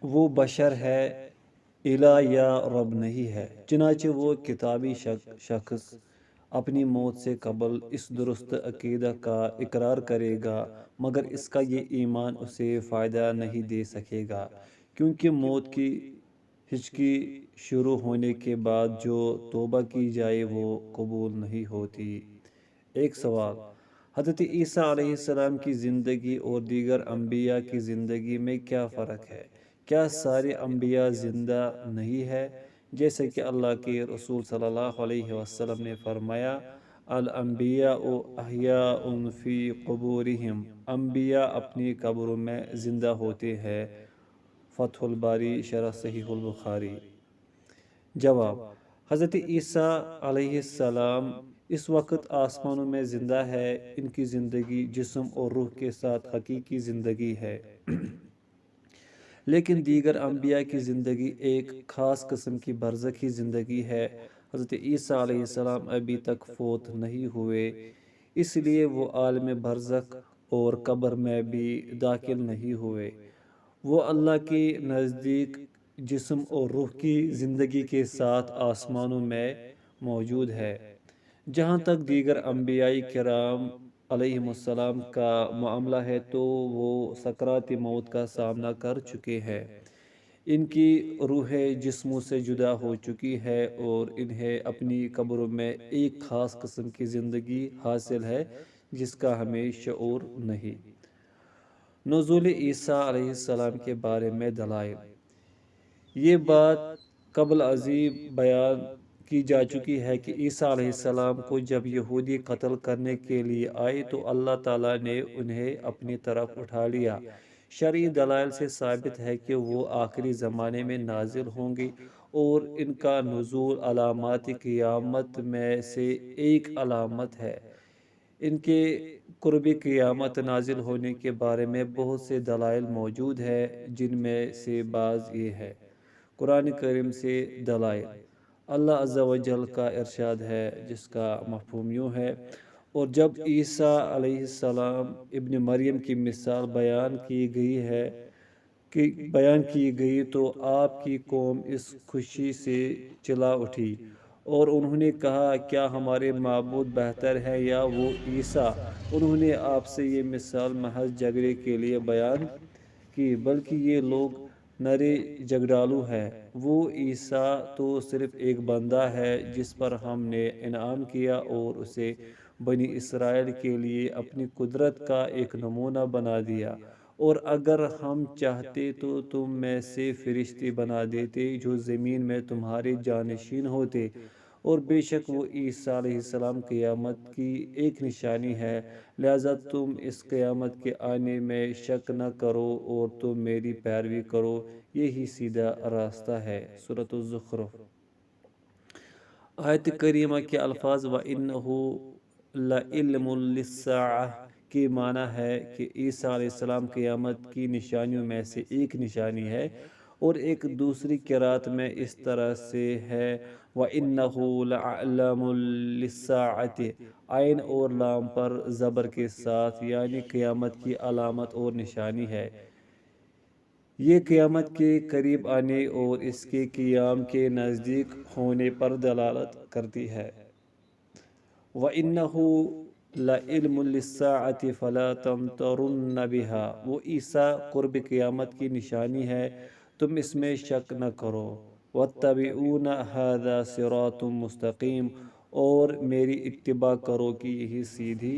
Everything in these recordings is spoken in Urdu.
وہ بشر ہے، الہ یا رب نہیں ہے۔ چنانچہ وہ کتابی شخص اپنی موت سے قبل اس درست عقیدہ کا اقرار کرے گا، مگر اس کا یہ ایمان اسے فائدہ نہیں دے سکے گا، کیونکہ موت کی ہچکی شروع ہونے کے بعد جو توبہ کی جائے وہ قبول نہیں ہوتی۔ ایک سوال: حضرت عیسیٰ علیہ السلام کی زندگی اور دیگر انبیاء کی زندگی میں کیا فرق ہے؟ کیا سارے انبیاء زندہ نہیں ہے؟ جیسے کہ اللہ کے رسول صلی اللہ علیہ وسلم نے فرمایا، الانبیاء احیاء فی قبورہم، انبیاء اپنی قبروں میں زندہ ہوتے ہیں۔ فتح الباری شرح صحیح البخاری۔ جواب: حضرت عیسیٰ علیہ السلام اس وقت آسمانوں میں زندہ ہے۔ ان کی زندگی جسم اور روح کے ساتھ حقیقی زندگی ہے، لیکن دیگر انبیاء کی زندگی ایک خاص قسم کی برزخی زندگی ہے۔ حضرت عیسیٰ علیہ السلام ابھی تک فوت نہیں ہوئے، اس لیے وہ عالم برزخ اور قبر میں بھی داخل نہیں ہوئے۔ وہ اللہ کے نزدیک جسم اور روح کی زندگی کے ساتھ آسمانوں میں موجود ہے۔ جہاں تک دیگر انبیاء کرام علیہم السلام کا معاملہ ہے تو وہ سکرات موت کا سامنا کر چکے ہیں۔ ان کی روحیں جسموں سے جدا ہو چکی ہے اور انہیں اپنی قبروں میں ایک خاص قسم کی زندگی حاصل ہے جس کا ہمیں شعور نہیں۔ نزول عیسیٰ علیہ السلام کے بارے میں دلائل: یہ بات قبل ازیں بیان کی جا چکی ہے کہ عیسیٰ علیہ السلام کو جب یہودی قتل کرنے کے لیے آئے تو اللہ تعالیٰ نے انہیں اپنی طرف اٹھا لیا۔ شرعی دلائل سے ثابت ہے کہ وہ آخری زمانے میں نازل ہوں گے اور ان کا نزول علامات قیامت میں سے ایک علامت ہے۔ ان کے قرب قیامت نازل ہونے کے بارے میں بہت سے دلائل موجود ہیں، جن میں سے بعض یہ ہے: قرآن کریم سے دلائل: اللہ عز و جل کا ارشاد ہے جس کا مفہوم یوں ہے، اور جب عیسیٰ علیہ السلام ابن مریم کی مثال بیان کی گئی تو آپ کی قوم اس خوشی سے چلا اٹھی اور انہوں نے کہا، کیا ہمارے معبود بہتر ہے یا وہ عیسیٰ؟ انہوں نے آپ سے یہ مثال محض جھگڑے کے لیے بیان کی، بلکہ یہ لوگ نرے جھگڑالو ہیں۔ وہ عیسیٰ تو صرف ایک بندہ ہے جس پر ہم نے انعام کیا اور اسے بنی اسرائیل کے لیے اپنی قدرت کا ایک نمونہ بنا دیا، اور اگر ہم چاہتے تو تم میں سے فرشتے بنا دیتے جو زمین میں تمہارے جانشین ہوتے، اور بے شک وہ عیسیٰ علیہ السلام قیامت کی ایک نشانی ہے، لہذا تم اس قیامت کے آنے میں شک نہ کرو اور تم میری پیروی کرو، یہی سیدھا راستہ ہے۔ سورۃ الزخرف۔ آیت کریمہ کے الفاظ وَإِنَّهُ لَعِلْمٌ لِلسَّاعَةِ کے معنی ہے کہ عیسیٰ علیہ السلام قیامت کی نشانیوں میں سے ایک نشانی ہے، اور ایک دوسری قرأت میں اس طرح سے ہے وَإِنَّهُ لَعَلَامٌ لِلسَّاعَةِ، عین اور لام پر زبر کے ساتھ، یعنی قیامت کی علامت اور نشانی ہے۔ یہ قیامت کے قریب آنے اور اس کے قیام کے نزدیک ہونے پر دلالت کرتی ہے۔ وَإِنَّهُ لَعِلْمٌ لِلسَّاعَةِ فَلَا تَمْتَرُنَّ بِهَا، وہ عیسیٰ قرب قیامت کی نشانی ہے، تم اس میں شک نہ کرو۔ وَاتَّبِعُونَ هَذَا صِرَاطٌ مُسْتَقِيمٌ، اور میری اتباع کرو کہ یہی سیدھی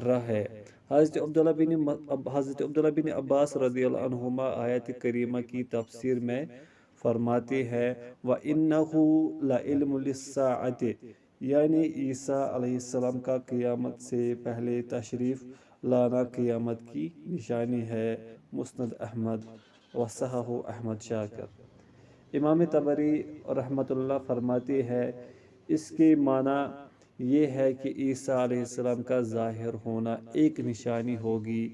راہ ہے۔ حضرت عبداللہ بن عباس رضی اللہ عنہما آیت کریمہ کی تفسیر میں فرماتے ہیں وَإِنَّهُ لَعِلْمٌ لِلسَّاعَةِ، یعنی عیسیٰ علیہ السلام کا قیامت سے پہلے تشریف لانا قیامت کی نشانی ہے۔ مسند احمد وصححہ احمد شاکر۔ امام طبری رحمۃ اللہ فرماتے ہیں اس کے معنی یہ ہے کہ عیسیٰ علیہ السلام کا ظاہر ہونا ایک نشانی ہوگی،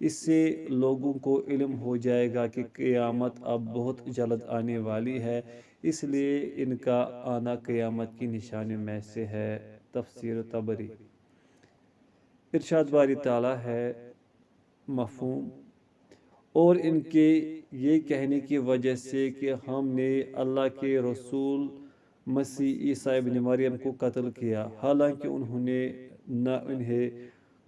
اس سے لوگوں کو علم ہو جائے گا کہ قیامت اب بہت جلد آنے والی ہے، اس لیے ان کا آنا قیامت کی نشانیوں میں سے ہے۔ تفسیر طبری۔ ارشاد باری تعالیٰ ہے، مفہوم: اور ان کے یہ کہنے کی وجہ سے کہ ہم نے اللہ کے رسول مسیح عیسیٰ ابن مریم کو قتل کیا، حالانکہ انہوں نے نہ انہیں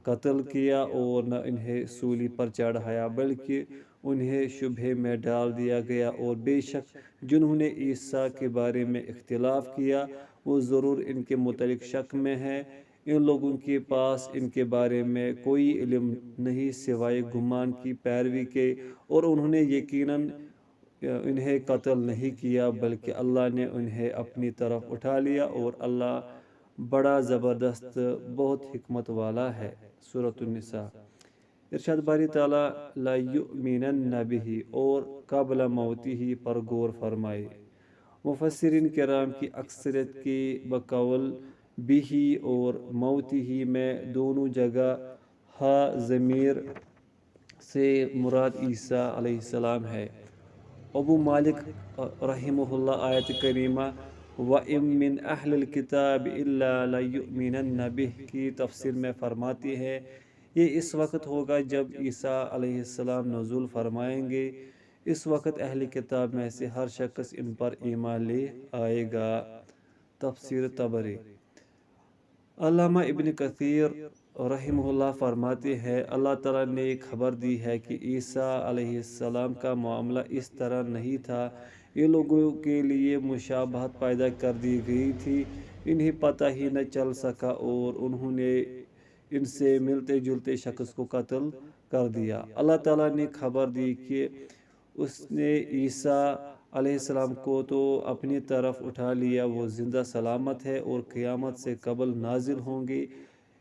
قتل کیا اور نہ انہیں سولی پر چڑھایا، بلکہ انہیں شبہے میں ڈال دیا گیا، اور بے شک جنہوں نے عیسیٰ کے بارے میں اختلاف کیا وہ ضرور ان کے متعلق شک میں ہیں۔ ان لوگوں کے پاس ان کے بارے میں کوئی علم نہیں سوائے گمان کی پیروی کے، اور انہوں نے یقیناً انہیں قتل نہیں کیا بلکہ اللہ نے انہیں اپنی طرف اٹھا لیا، اور اللہ بڑا زبردست بہت حکمت والا ہے۔ سورۃ النساء۔ ارشاد باری تعالیٰ لا یؤمنن بہ، اور قبل موتہ پر غور فرمائے۔ مفسرین کرام کی اکثریت کے بقول بھی اور موتہ میں دونوں جگہ ہا ضمیر سے مراد عیسیٰ علیہ السلام ہے۔ ابو مالک رحمہ اللہ آیت کریمہ وَإِن مِّنْ أَهْلِ الْكِتَابِ إِلَّا لَيُؤْمِنَنَّ بِهِ کی تفسیر میں فرماتی ہے یہ اس وقت ہوگا جب عیسیٰ علیہ السلام نزول فرمائیں گے، اس وقت اہل کتاب میں سے ہر شخص ان پر ایمان لے آئے گا۔ تفسیر طبری۔ علامہ ابن کثیر رحمہ اللہ فرماتے ہیں اللہ تعالیٰ نے خبر دی ہے کہ عیسیٰ علیہ السلام کا معاملہ اس طرح نہیں تھا، یہ لوگوں کے لیے مشابہت پیدا کر دی گئی تھی، انہیں پتہ ہی نہ چل سکا اور انہوں نے ان سے ملتے جلتے شخص کو قتل کر دیا۔ اللہ تعالیٰ نے خبر دی کہ اس نے عیسیٰ علیہ السلام کو تو اپنی طرف اٹھا لیا، وہ زندہ سلامت ہے اور قیامت سے قبل نازل ہوں گے۔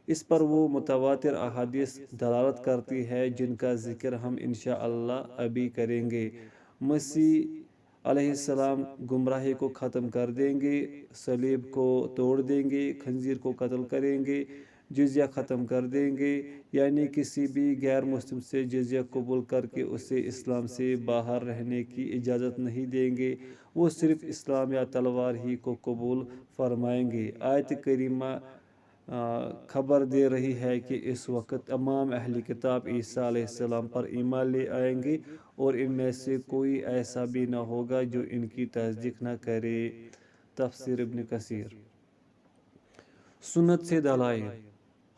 اس پر وہ متواتر احادیث دلالت کرتی ہے جن کا ذکر ہم انشاءاللہ ابھی کریں گے۔ مسیح علیہ السلام گمراہی کو ختم کر دیں گے، صلیب کو توڑ دیں گے، خنزیر کو قتل کریں گے، جزیہ ختم کر دیں گے، یعنی کسی بھی غیر مسلم سے جزیہ قبول کر کے اسے اسلام سے باہر رہنے کی اجازت نہیں دیں گے، وہ صرف اسلام یا تلوار ہی کو قبول فرمائیں گے۔ آیت کریمہ خبر دے رہی ہے کہ اس وقت تمام اہل کتاب عیسیٰ علیہ السلام پر ایمان لے آئیں گے اور ان میں سے کوئی ایسا بھی نہ ہوگا جو ان کی تصدیق نہ کرے۔ تفسیر ابن کثیر۔ سنت سے دلائل۔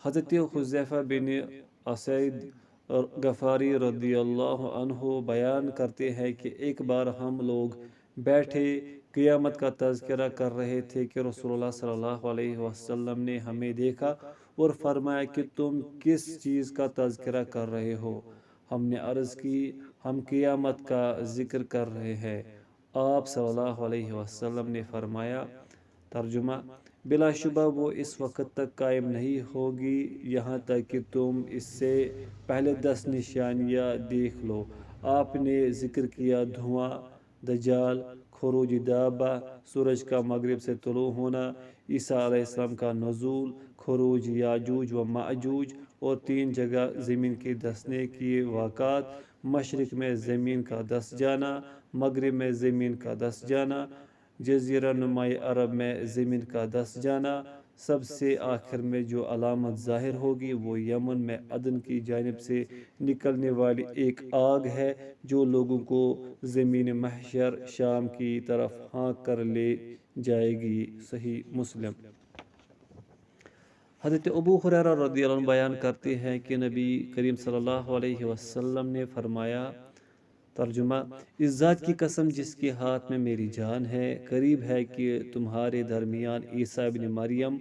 حضرت حذیفہ بن اسید غفاری رضی اللہ عنہ بیان کرتے ہیں کہ ایک بار ہم لوگ بیٹھے قیامت کا تذکرہ کر رہے تھے کہ رسول اللہ صلی اللہ علیہ وسلم نے ہمیں دیکھا اور فرمایا کہ تم کس چیز کا تذکرہ کر رہے ہو؟ ہم نے عرض کی ہم قیامت کا ذکر کر رہے ہیں۔ آپ صلی اللہ علیہ وسلم نے فرمایا، ترجمہ بلا شبہ وہ اس وقت تک قائم نہیں ہوگی یہاں تک کہ تم اس سے پہلے 10 نشانیاں دیکھ لو۔ آپ نے ذکر کیا دھواں، دجال، خروج دابہ، سورج کا مغرب سے طلوع ہونا، عیسیٰ علیہ السلام کا نزول، خروج یاجوج و ماجوج، اور 3 جگہ زمین کے دھسنے کی واقعات، مشرق میں زمین کا دھس جانا، مغرب میں زمین کا دھس جانا، جزیرہ نمائی عرب میں زمین کا دھس جانا، سب سے آخر میں جو علامت ظاہر ہوگی وہ یمن میں عدن کی جانب سے نکلنے والی ایک آگ ہے جو لوگوں کو زمین محشر شام کی طرف ہانک کر لے جائے گی۔ صحیح مسلم۔ حضرت ابو ہریرہ رضی اللہ عنہ بیان کرتے ہیں کہ نبی کریم صلی اللہ علیہ وسلم نے فرمایا، ترجمہ اس ذات کی قسم جس کے ہاتھ میں میری جان ہے، قریب ہے کہ تمہارے درمیان عیسیٰ ابن مریم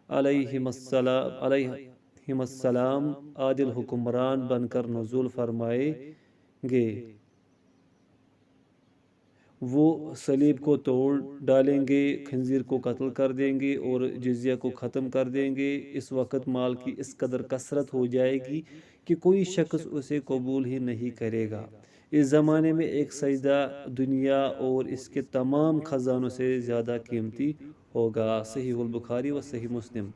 علیہ السلام عادل حکمران بن کر نزول فرمائیں گے، وہ صلیب کو توڑ ڈالیں گے، خنزیر کو قتل کر دیں گے اور جزیہ کو ختم کر دیں گے۔ اس وقت مال کی اس قدر کثرت ہو جائے گی کہ کوئی شخص اسے قبول ہی نہیں کرے گا۔ اس زمانے میں ایک سجدہ دنیا اور اس کے تمام خزانوں سے زیادہ قیمتی ہوگا۔ صحیح البخاری و صحیح مسلم۔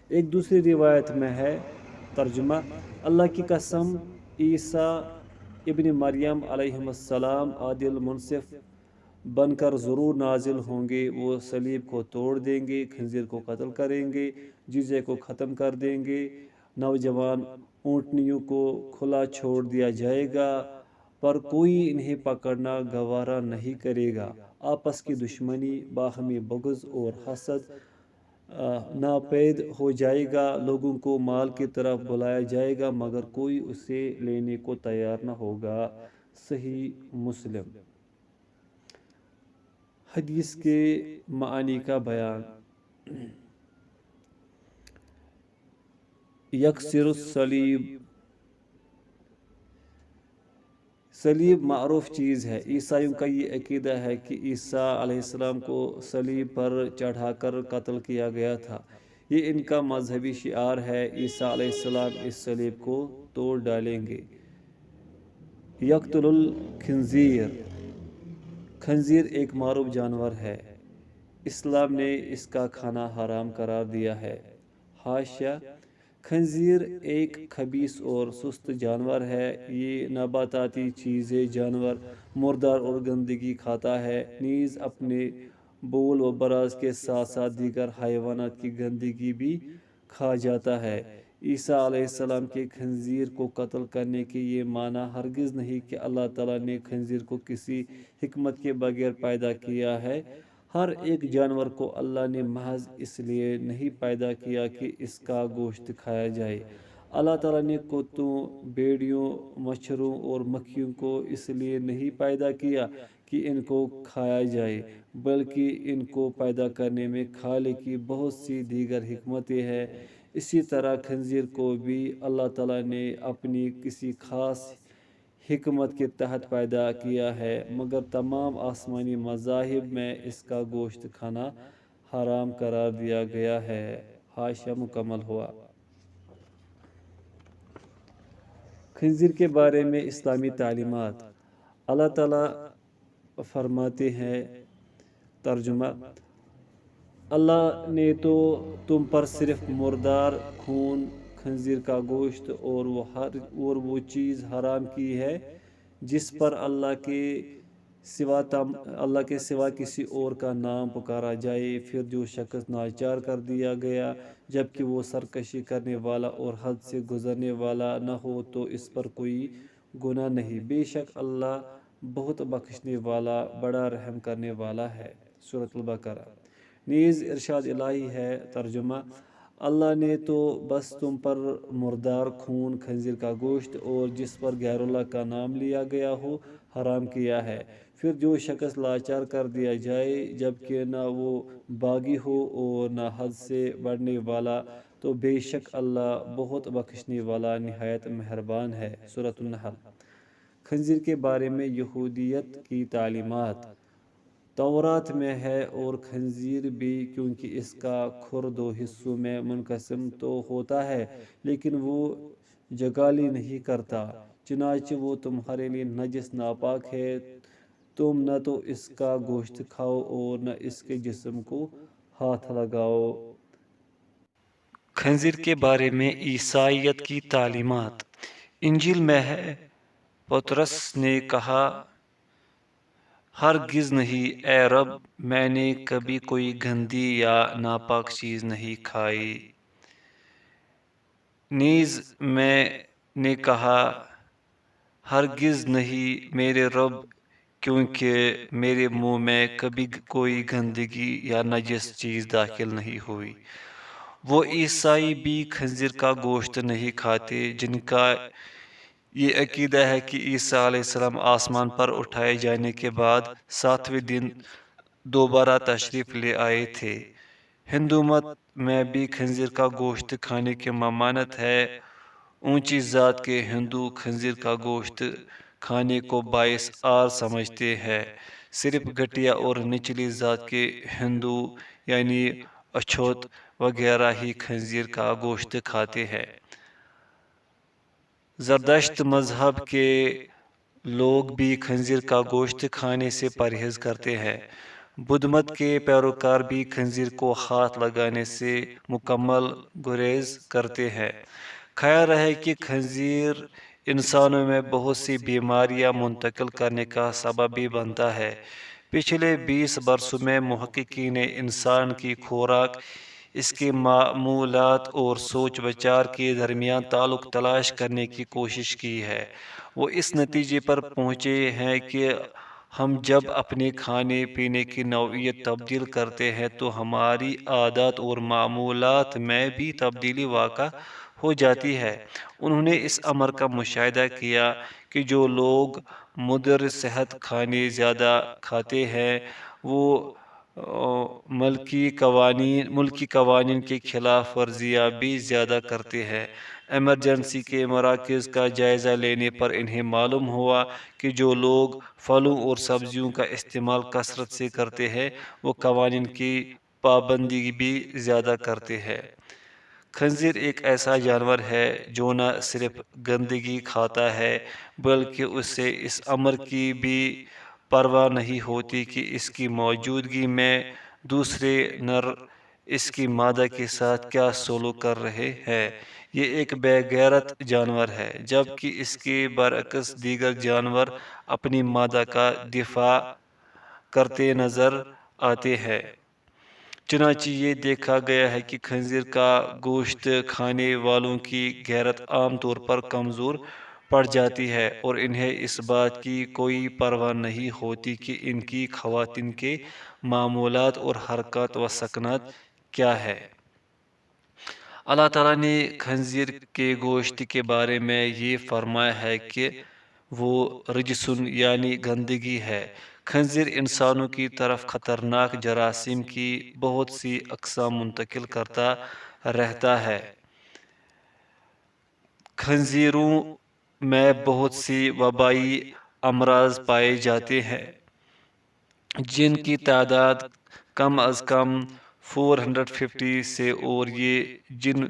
ایک دوسری روایت میں ہے، ترجمہ اللہ کی قسم عیسیٰ ابن مریم علیہ السلام عادل منصف بن کر ضرور نازل ہوں گے، وہ صلیب کو توڑ دیں گے، خنزیر کو قتل کریں گے، جزیہ کو ختم کر دیں گے، نوجوان اونٹنیوں کو کھلا چھوڑ دیا جائے گا، پر کوئی انہیں پکڑنا گوارا نہیں کرے گا۔ آپس کی دشمنی، باہمی بغض اور حسد ناپید ہو جائے گا۔ لوگوں کو مال کی طرف بلایا جائے گا مگر کوئی اسے لینے کو تیار نہ ہوگا۔ صحیح مسلم۔ حدیث کے معانی کا بیان۔ یکسر الصلیب، صلیب معروف چیز ہے۔ عیسائیوں کا یہ عقیدہ ہے کہ عیسیٰ علیہ السلام کو صلیب پر چڑھا کر قتل کیا گیا تھا۔ یہ ان کا مذہبی شعار ہے۔ عیسیٰ علیہ السلام اس صلیب کو توڑ ڈالیں گے۔ یقتل الخنزیر، خنزیر ایک معروف جانور ہے۔ اسلام نے اس کا کھانا حرام قرار دیا ہے۔ حاشیہ: خنزیر ایک خبیث اور سست جانور ہے۔ یہ نباتاتی چیزیں، جانور، مردار اور گندگی کھاتا ہے۔ نیز اپنے بول و براز کے ساتھ ساتھ دیگر حیوانات کی گندگی بھی کھا جاتا ہے۔ عیسیٰ علیہ السلام کے خنزیر کو قتل کرنے کے یہ معنی ہرگز نہیں کہ اللہ تعالیٰ نے خنزیر کو کسی حکمت کے بغیر پیدا کیا ہے۔ ہر ایک جانور کو اللہ نے محض اس لیے نہیں پیدا کیا کہ اس کا گوشت کھایا جائے۔ اللہ تعالیٰ نے کتوں، بھیڑیوں، مچھروں اور مکھیوں کو اس لیے نہیں پیدا کیا کہ ان کو کھایا جائے، بلکہ ان کو پیدا کرنے میں خالق کی بہت سی دیگر حکمتیں ہیں۔ اسی طرح خنزیر کو بھی اللہ تعالیٰ نے اپنی کسی خاص حکمت کے تحت پیدا کیا ہے، مگر تمام آسمانی مذاہب میں اس کا گوشت کھانا حرام قرار دیا گیا ہے۔ حاشیہ مکمل ہوا۔ خنزیر کے بارے میں اسلامی تعلیمات۔ اللہ تعالیٰ فرماتے ہیں، ترجمہ: اللہ نے تو تم پر صرف مردار خون، خنزیر کا گوشت اور وہ چیز حرام کی ہے جس پر اللہ کے سوا کسی اور کا نام پکارا جائے۔ پھر جو شخص ناچار کر دیا گیا جبکہ وہ سرکشی کرنے والا اور حد سے گزرنے والا نہ ہو تو اس پر کوئی گناہ نہیں۔ بے شک اللہ بہت بخشنے والا، بڑا رحم کرنے والا ہے۔ سورۃ البقرہ۔ نیز ارشاد الہی ہے، ترجمہ: اللہ نے تو بس تم پر مردار خون، خنزیر کا گوشت اور جس پر غیر اللہ کا نام لیا گیا ہو حرام کیا ہے۔ پھر جو شخص لاچار کر دیا جائے جبکہ نہ وہ باغی ہو اور نہ حد سے بڑھنے والا تو بے شک اللہ بہت بخشنے والا، نہایت مہربان ہے۔ سورۃ النحل۔ خنزیر کے بارے میں یہودیت کی تعلیمات۔ تورات میں ہے اور خنزیر بھی، کیونکہ اس کا کھر دو حصوں میں منقسم تو ہوتا ہے لیکن وہ جگالی نہیں کرتا، چنانچہ وہ تمہارے لیے نجس، ناپاک ہے۔ تم نہ تو اس کا گوشت کھاؤ اور نہ اس کے جسم کو ہاتھ لگاؤ۔ خنزیر کے بارے میں عیسائیت کی تعلیمات۔ انجیل میں ہے، پطرس نے کہا، ہرگز نہیں اے رب، میں نے کبھی کوئی گندی یا ناپاک چیز نہیں کھائی۔ نیز میں نے کہا، ہرگز نہیں میرے رب، کیونکہ میرے منہ میں کبھی کوئی گندگی یا نجس چیز داخل نہیں ہوئی۔ وہ عیسائی بھی خنزیر کا گوشت نہیں کھاتے، جن کا یہ عقیدہ ہے کہ عیسیٰ علیہ السلام آسمان پر اٹھائے جانے کے بعد 7ویں دن دوبارہ تشریف لے آئے تھے۔ ہندو مت میں بھی خنزیر کا گوشت کھانے کی ممانعت ہے۔ اونچی ذات کے ہندو خنزیر کا گوشت کھانے کو باعث عار سمجھتے ہیں۔ صرف گھٹیا اور نچلی ذات کے ہندو یعنی اچھوت وغیرہ ہی خنزیر کا گوشت کھاتے ہیں۔ زردشت مذہب کے لوگ بھی خنزیر کا گوشت کھانے سے پرہیز کرتے ہیں۔ بدھ مت کے پیروکار بھی خنزیر کو ہاتھ لگانے سے مکمل گریز کرتے ہیں۔ خیال ہے کہ خنزیر انسانوں میں بہت سی بیماریاں منتقل کرنے کا سبب بھی بنتا ہے۔ پچھلے 20 برسوں میں محققین نے انسان کی خوراک، اس کے معمولات اور سوچ وچار کے درمیان تعلق تلاش کرنے کی کوشش کی ہے۔ وہ اس نتیجے پر پہنچے ہیں کہ ہم جب اپنے کھانے پینے کی نوعیت تبدیل کرتے ہیں تو ہماری عادات اور معمولات میں بھی تبدیلی واقع ہو جاتی ہے۔ انہوں نے اس امر کا مشاہدہ کیا کہ جو لوگ مضر صحت کھانے زیادہ کھاتے ہیں وہ ملکی قوانین کے خلاف ورزیاں بھی زیادہ کرتے ہیں۔ ایمرجنسی کے مراکز کا جائزہ لینے پر انہیں معلوم ہوا کہ جو لوگ پھلوں اور سبزیوں کا استعمال کثرت سے کرتے ہیں وہ قوانین کی پابندی بھی زیادہ کرتے ہیں۔ خنزیر ایک ایسا جانور ہے جو نہ صرف گندگی کھاتا ہے بلکہ اسے اس امر کی بھی پرواہ نہیں ہوتی کہ اس کی موجودگی میں دوسرے نر اس کی مادہ کے ساتھ کیا سلوک کر رہے ہیں۔ یہ ایک بے غیرت جانور ہے جبکہ اس کے برعکس دیگر جانور اپنی مادہ کا دفاع کرتے نظر آتے ہیں۔ چنانچہ یہ دیکھا گیا ہے کہ خنزیر کا گوشت کھانے والوں کی غیرت عام طور پر کمزور پڑ جاتی ہے اور انہیں اس بات کی کوئی پرواہ نہیں ہوتی کہ ان کی خواتین کے معمولات اور حرکات و سکنات کیا ہے۔ اللہ تعالیٰ نے خنزیر کے گوشت کے بارے میں یہ فرمایا ہے کہ وہ رجسن یعنی گندگی ہے۔ خنزیر انسانوں کی طرف خطرناک جراثیم کی بہت سی اقسام منتقل کرتا رہتا ہے۔ خنزیروں میں بہت سی وبائی امراض پائے جاتے ہیں جن کی تعداد کم از کم 450 سے اور یہ جن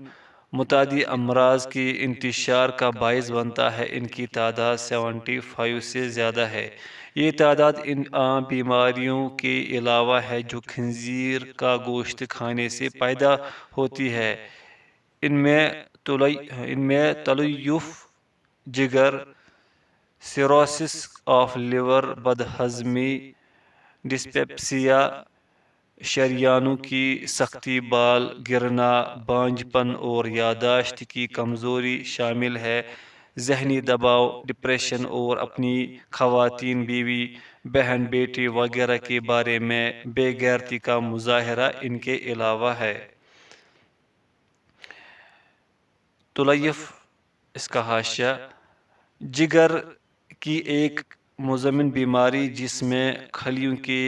متعدی امراض کے انتشار کا باعث بنتا ہے ان کی تعداد 75 سے زیادہ ہے۔ یہ تعداد ان عام بیماریوں کے علاوہ ہے جو خنزیر کا گوشت کھانے سے پیدا ہوتی ہے۔ ان میں تلیف جگر، سیروسس آف لیور، بدہضمی، ڈسپیپسیا، شریانوں کی سختی، بال گرنا، بانجھ پن اور یادداشت کی کمزوری شامل ہے۔ ذہنی دباؤ، ڈپریشن اور اپنی خواتین، بیوی، بہن، بیٹے وغیرہ کے بارے میں بے غیرتی کا مظاہرہ ان کے علاوہ ہے۔ تلیف اس کا حاشیہ: جگر کی ایک مزمن بیماری جس میں خلیوں کے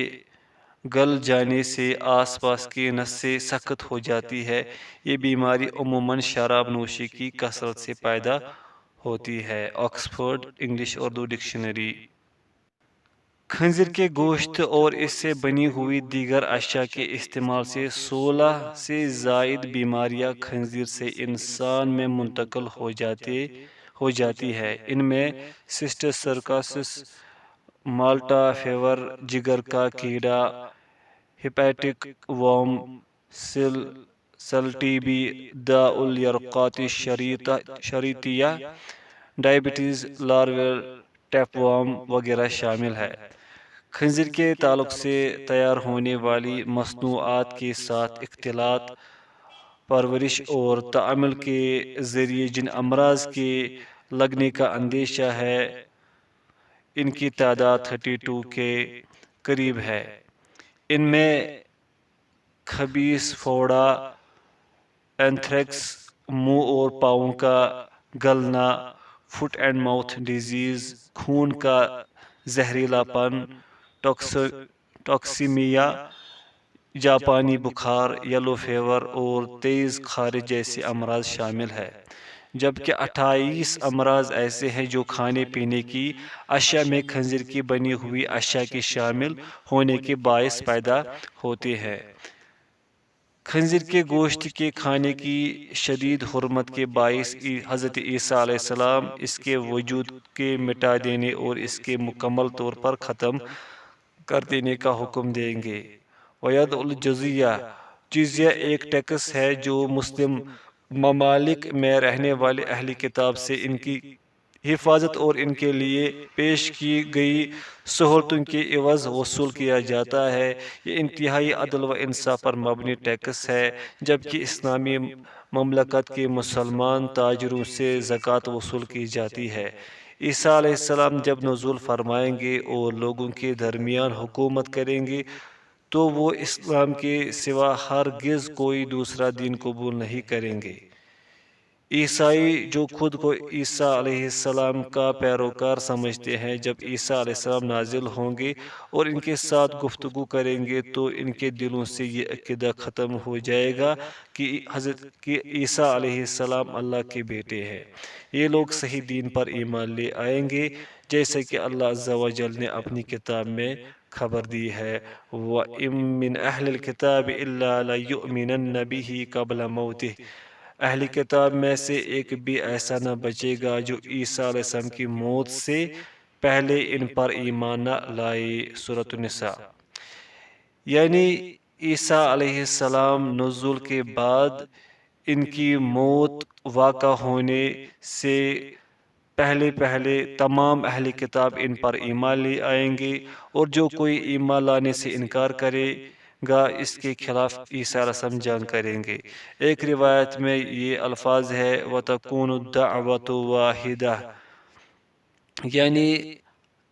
گل جانے سے آس پاس کی نسیں سخت ہو جاتی ہے۔ یہ بیماری عموماً شراب نوشی کی کثرت سے پیدا ہوتی ہے۔ Oxford English Urdu dictionary. خنزیر کے گوشت اور اس سے بنی ہوئی دیگر اشیاء کے استعمال سے 16 سے زائد بیماریاں خنزیر سے انسان میں منتقل ہو جاتی ہے۔ ان میں سسٹس سرکوسس، مالٹا فیور، جگر کا کیڑا، ہیپیٹک ورم، سل ٹی بی، داء الیرقات الشریطیہ، ڈائبٹیز، لارول ٹیپ ورم وغیرہ شامل ہے۔ خنزیر کے تعلق سے تیار ہونے والی مصنوعات کے ساتھ اختلاط، پرورش اور تعامل کے ذریعے جن امراض کے لگنے کا اندیشہ ہے ان کی تعداد 32 کے قریب ہے۔ ان میں خبیث پھوڑا، اینتھریکس، منہ اور پاؤں کا گلنا، فٹ اینڈ ماؤتھ ڈیزیز، خون کا زہریلا پن، ٹاکسیمیا، جاپانی بخار، یلو فیور اور تیز خارش جیسے امراض شامل ہیں۔ جبکہ 28 امراض ایسے ہیں جو کھانے پینے کی اشیاء میں خنزیر کی بنی ہوئی اشیاء کے شامل ہونے کے باعث پیدا ہوتے ہیں۔ خنزیر کے گوشت کے کھانے کی شدید حرمت کے باعث حضرت عیسیٰ علیہ السلام اس کے وجود کے مٹا دینے اور اس کے مکمل طور پر ختم کر دینے کا حکم دیں گے۔ وَيَدْعُ الْجِزْيَةَ، جزیہ ایک ٹیکس ہے جو مسلم ممالک میں رہنے والے اہل کتاب سے ان کی حفاظت اور ان کے لیے پیش کی گئی سہولتوں کے عوض وصول کیا جاتا ہے۔ یہ انتہائی عدل و انصاف پر مبنی ٹیکس ہے۔ جبکہ اسلامی مملکت کے مسلمان تاجروں سے زکوٰۃ وصول کی جاتی ہے۔ عیسیٰ علیہ السلام جب نزول فرمائیں گے اور لوگوں کے درمیان حکومت کریں گے تو وہ اسلام کے سوا ہرگز کوئی دوسرا دین قبول نہیں کریں گے۔ عیسائی جو خود کو عیسیٰ علیہ السلام کا پیروکار سمجھتے ہیں، جب عیسیٰ علیہ السلام نازل ہوں گے اور ان کے ساتھ گفتگو کریں گے تو ان کے دلوں سے یہ عقیدہ ختم ہو جائے گا کہ عیسیٰ علیہ السلام اللہ کے بیٹے ہیں۔ یہ لوگ صحیح دین پر ایمان لے آئیں گے، جیسے کہ اللہ عز و جل نے اپنی کتاب میں خبر دی ہے، وَإِن مِّنْ أَهْلِ الْكِتَابِ إِلَّا لَيُؤْمِنَنَّ بِهِ قَبْلَ مَوْتِهِ۔ اہل کتاب میں سے ایک بھی ایسا نہ بچے گا جو عیسیٰ علیہ السلام کی موت سے پہلے ان پر ایمان نہ لائے۔ سورۃ النساء۔ یعنی عیسیٰ علیہ السلام نزول کے بعد ان کی موت واقع ہونے سے پہلے تمام اہل کتاب ان پر ایمان لے آئیں گے، اور جو کوئی ایمان لانے سے انکار کرے گا اس کے خلاف عیسیٰ علیہ السلام جنگ کریں گے۔ ایک روایت میں یہ الفاظ ہے وَتَكُونُ الدَّعْوَةُ وَاحِدَةً، یعنی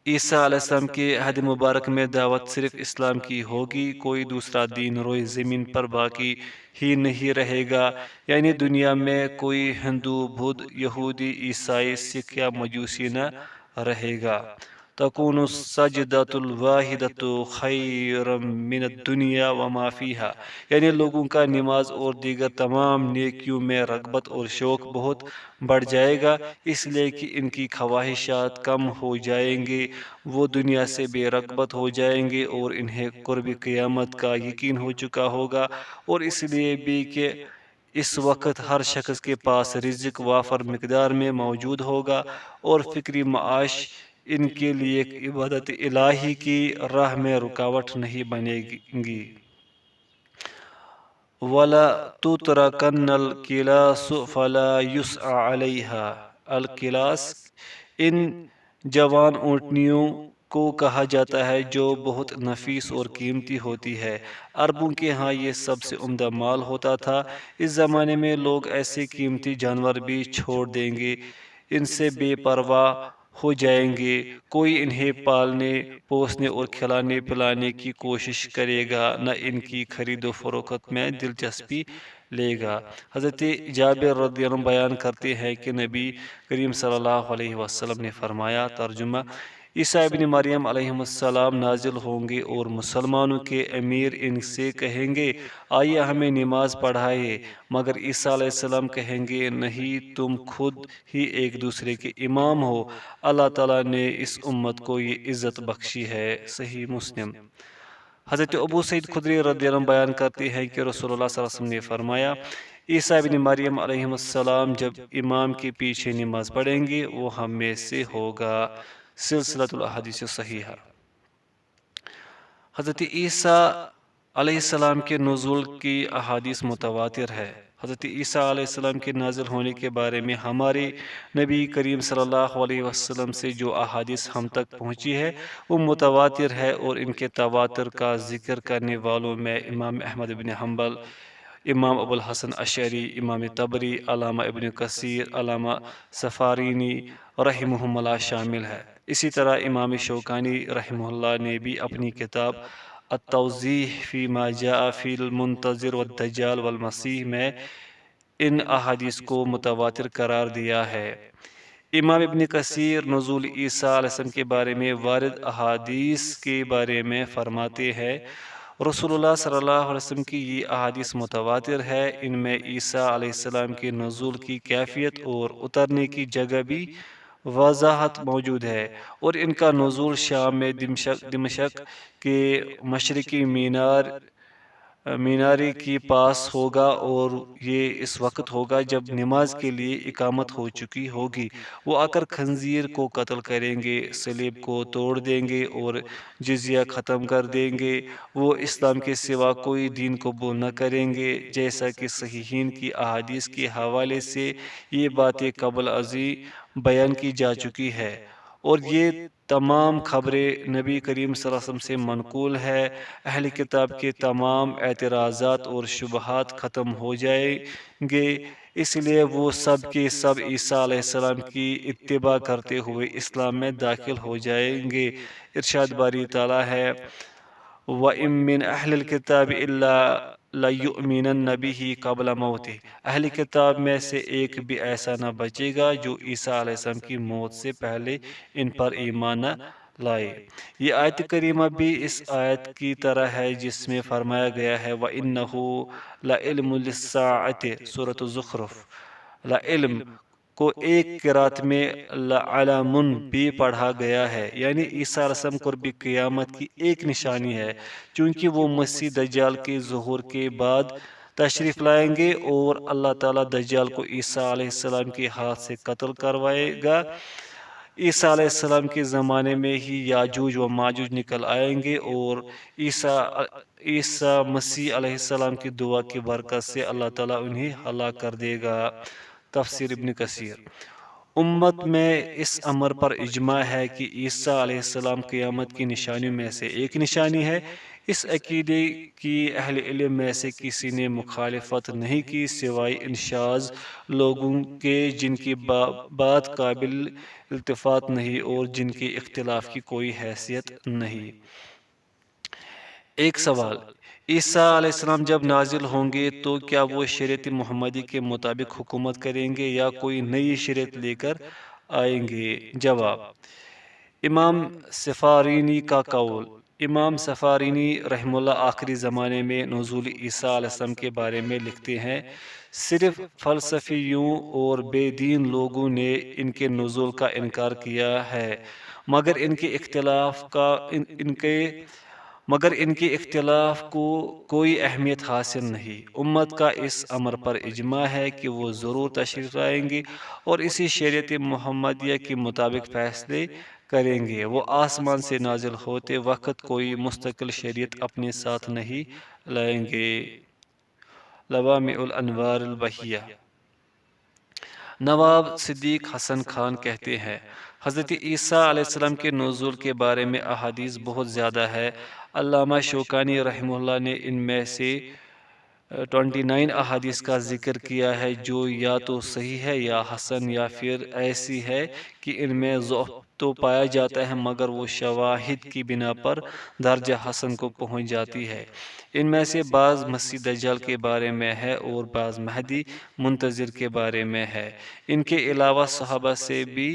عیسیٰ علیہ السلام کے عہد مبارک میں دعوت صرف اسلام کی ہوگی، کوئی دوسرا دین روئے زمین پر باقی ہی نہیں رہے گا۔ یعنی دنیا میں کوئی ہندو، بدھ، یہودی، عیسائی، سکھ یا مجوسی نہ رہے گا۔ تَكُونُ السَّجْدَةُ الْوَاحِدَةُ خَيْرًا مِّنَ الدُّنْيَا وَمَا فِيهَا، یعنی لوگوں کا نماز اور دیگر تمام نیکیوں میں رغبت اور شوق بہت بڑھ جائے گا، اس لیے کہ ان کی خواہشات کم ہو جائیں گے، وہ دنیا سے بے رغبت ہو جائیں گے اور انہیں قرب قیامت کا یقین ہو چکا ہوگا، اور اس لیے بھی کہ اس وقت ہر شخص کے پاس رزق وافر مقدار میں موجود ہوگا اور فکری معاش ان کے لیے عبادت الہی کی راہ میں رکاوٹ نہیں بنے گی۔ وَلَا تُتْرَكَنَّ الْكِلَاسُ فَلَا يُسْعَى عَلَيْهَا۔ الکلاس ان جوان اونٹنیوں کو کہا جاتا ہے جو بہت نفیس اور قیمتی ہوتی ہے۔ عربوں کے ہاں یہ سب سے عمدہ مال ہوتا تھا۔ اس زمانے میں لوگ ایسے قیمتی جانور بھی چھوڑ دیں گے، ان سے بے پرواہ ہو جائیں گے، کوئی انہیں پالنے پوسنے اور کھلانے پلانے کی کوشش کرے گا، نہ ان کی خرید و فروخت میں دلچسپی لے گا۔ حضرت جابر رضی اللہ عنہ بیان کرتے ہیں کہ نبی کریم صلی اللہ علیہ وسلم نے فرمایا، ترجمہ: عیسیٰ ابن مریم علیہ السلام نازل ہوں گے اور مسلمانوں کے امیر ان سے کہیں گے آئیے ہمیں نماز پڑھائیے، مگر عیسیٰ علیہ السلام کہیں گے نہیں، تم خود ہی ایک دوسرے کے امام ہو، اللہ تعالیٰ نے اس امت کو یہ عزت بخشی ہے۔ صحیح مسلم۔ حضرت ابو سعید خدری رضی اللہ عنہ بیان کرتے ہیں کہ رسول اللہ صلی اللہ علیہ وسلم نے فرمایا، عیسیٰ ابن مریم علیہ السلام جب امام کے پیچھے نماز پڑھیں گے وہ ہم میں سے ہوگا۔ سلسلۃ الاحادیث صحیحہ۔ حضرت عیسیٰ علیہ السلام کے نزول کی احادیث متواتر ہے۔ حضرت عیسیٰ علیہ السلام کے نازل ہونے کے بارے میں ہمارے نبی کریم صلی اللہ علیہ وسلم سے جو احادیث ہم تک پہنچی ہے وہ متواتر ہے، اور ان کے تواتر کا ذکر کرنے والوں میں امام احمد بن حنبل، امام ابو الحسن اشعری، امام طبری، علامہ ابن کثیر، علامہ سفارینی رحمہم اللہ شامل ہے۔ اسی طرح امام شوکانی رحمہ اللہ نے بھی اپنی کتاب التوضیح فی ما جاء فی المنتظر والدجال والمسیح میں ان احادیث کو متواتر قرار دیا ہے۔ امام ابن کثیر نزول عیسیٰ علیہ السلام کے بارے میں وارد احادیث کے بارے میں فرماتے ہیں، رسول اللہ صلی اللہ علیہ وسلم کی یہ احادیث متواتر ہے، ان میں عیسیٰ علیہ السلام کے نزول کی کیفیت اور اترنے کی جگہ بھی وضاحت موجود ہے، اور ان کا نزول شام میں دمشق کے مشرقی مینارے کے پاس ہوگا، اور یہ اس وقت ہوگا جب نماز کے لیے اقامت ہو چکی ہوگی۔ وہ آ کر خنزیر کو قتل کریں گے، صلیب کو توڑ دیں گے اور جزیہ ختم کر دیں گے، وہ اسلام کے سوا کوئی دین قبول نہ کریں گے، جیسا کہ صحیحین کی احادیث کے حوالے سے یہ باتیں قبل ازیں بیان کی جا چکی ہے، اور یہ تمام خبریں نبی کریم صلی اللہ علیہ وسلم سے منقول ہے۔ اہل کتاب کے تمام اعتراضات اور شبہات ختم ہو جائیں گے، اس لیے وہ سب کے سب عیسیٰ علیہ السلام کی اتباع کرتے ہوئے اسلام میں داخل ہو جائیں گے۔ ارشاد باری تعالیٰ ہے وَإِن مِّنْ أَهْلِ الْكِتَابِ إِلَّا لَيُؤْمِنَنَّ بِهِ قَبْلَ مَوْتِهِ، اہل کتاب میں سے ایک بھی ایسا نہ بچے گا جو عیسیٰ علیہ السلام کی موت سے پہلے ان پر ایمان نہ لائے۔ یہ آیت کریمہ بھی اس آیت کی طرح ہے جس میں فرمایا گیا ہے وَإِنَّهُ لَعِلْمٌ لِلسَّاعَةِ سورۃ الزخرف۔ لعلم کو ایک قرات میں لعلم بھی پڑھا گیا ہے، یعنی عیسیٰ علیہ السلام قرب قیامت کی ایک نشانی ہے، چونکہ وہ مسیح دجال کے ظہور کے بعد تشریف لائیں گے اور اللہ تعالیٰ دجال کو عیسیٰ علیہ السلام کے ہاتھ سے قتل کروائے گا۔ عیسیٰ علیہ السلام کے زمانے میں ہی یاجوج و ماجوج نکل آئیں گے اور عیسیٰ مسیح علیہ السلام کی دعا کی برکت سے اللہ تعالیٰ انہیں ہلاک کر دے گا۔ تفسیر ابن کثیر۔ امت میں اس امر پر اجماع ہے کہ عیسیٰ علیہ السلام قیامت کی نشانیوں میں سے ایک نشانی ہے۔ اس عقیدے کی اہل علم میں سے کسی نے مخالفت نہیں کی سوائے ان شاذ لوگوں کے جن کی بات قابل التفات نہیں اور جن کے اختلاف کی کوئی حیثیت نہیں۔ ایک سوال، عیسیٰ علیہ السلام جب نازل ہوں گے تو کیا وہ شریعت محمدی کے مطابق حکومت کریں گے یا کوئی نئی شریعت لے کر آئیں گے؟ جواب، امام سفارینی کا قول۔ امام سفارینی رحمہ اللہ آخری زمانے میں نزول عیسیٰ علیہ السلام کے بارے میں لکھتے ہیں صرف فلسفیوں اور بے دین لوگوں نے ان کے نزول کا انکار کیا ہے، مگر ان کے اختلاف کو کوئی اہمیت حاصل نہیں۔ امت کا اس امر پر اجماع ہے کہ وہ ضرور تشریف لائیں گے اور اسی شریعت محمدیہ کے مطابق فیصلے کریں گے۔ وہ آسمان سے نازل ہوتے وقت کوئی مستقل شریعت اپنے ساتھ نہیں لائیں گے۔ لوامع الانوار البہیہ۔ نواب صدیق حسن خان کہتے ہیں حضرت عیسیٰ علیہ السلام کے نزول کے بارے میں احادیث بہت زیادہ ہے۔ علامہ شوکانی رحمہ اللہ نے ان میں سے 29 احادیث کا ذکر کیا ہے جو یا تو صحیح ہے یا حسن یا پھر ایسی ہے کہ ان میں ضعف تو پایا جاتا ہے مگر وہ شواہد کی بنا پر درجہ حسن کو پہنچ جاتی ہے۔ ان میں سے بعض مسیح دجال کے بارے میں ہے اور بعض مہدی منتظر کے بارے میں ہے۔ ان کے علاوہ صحابہ سے بھی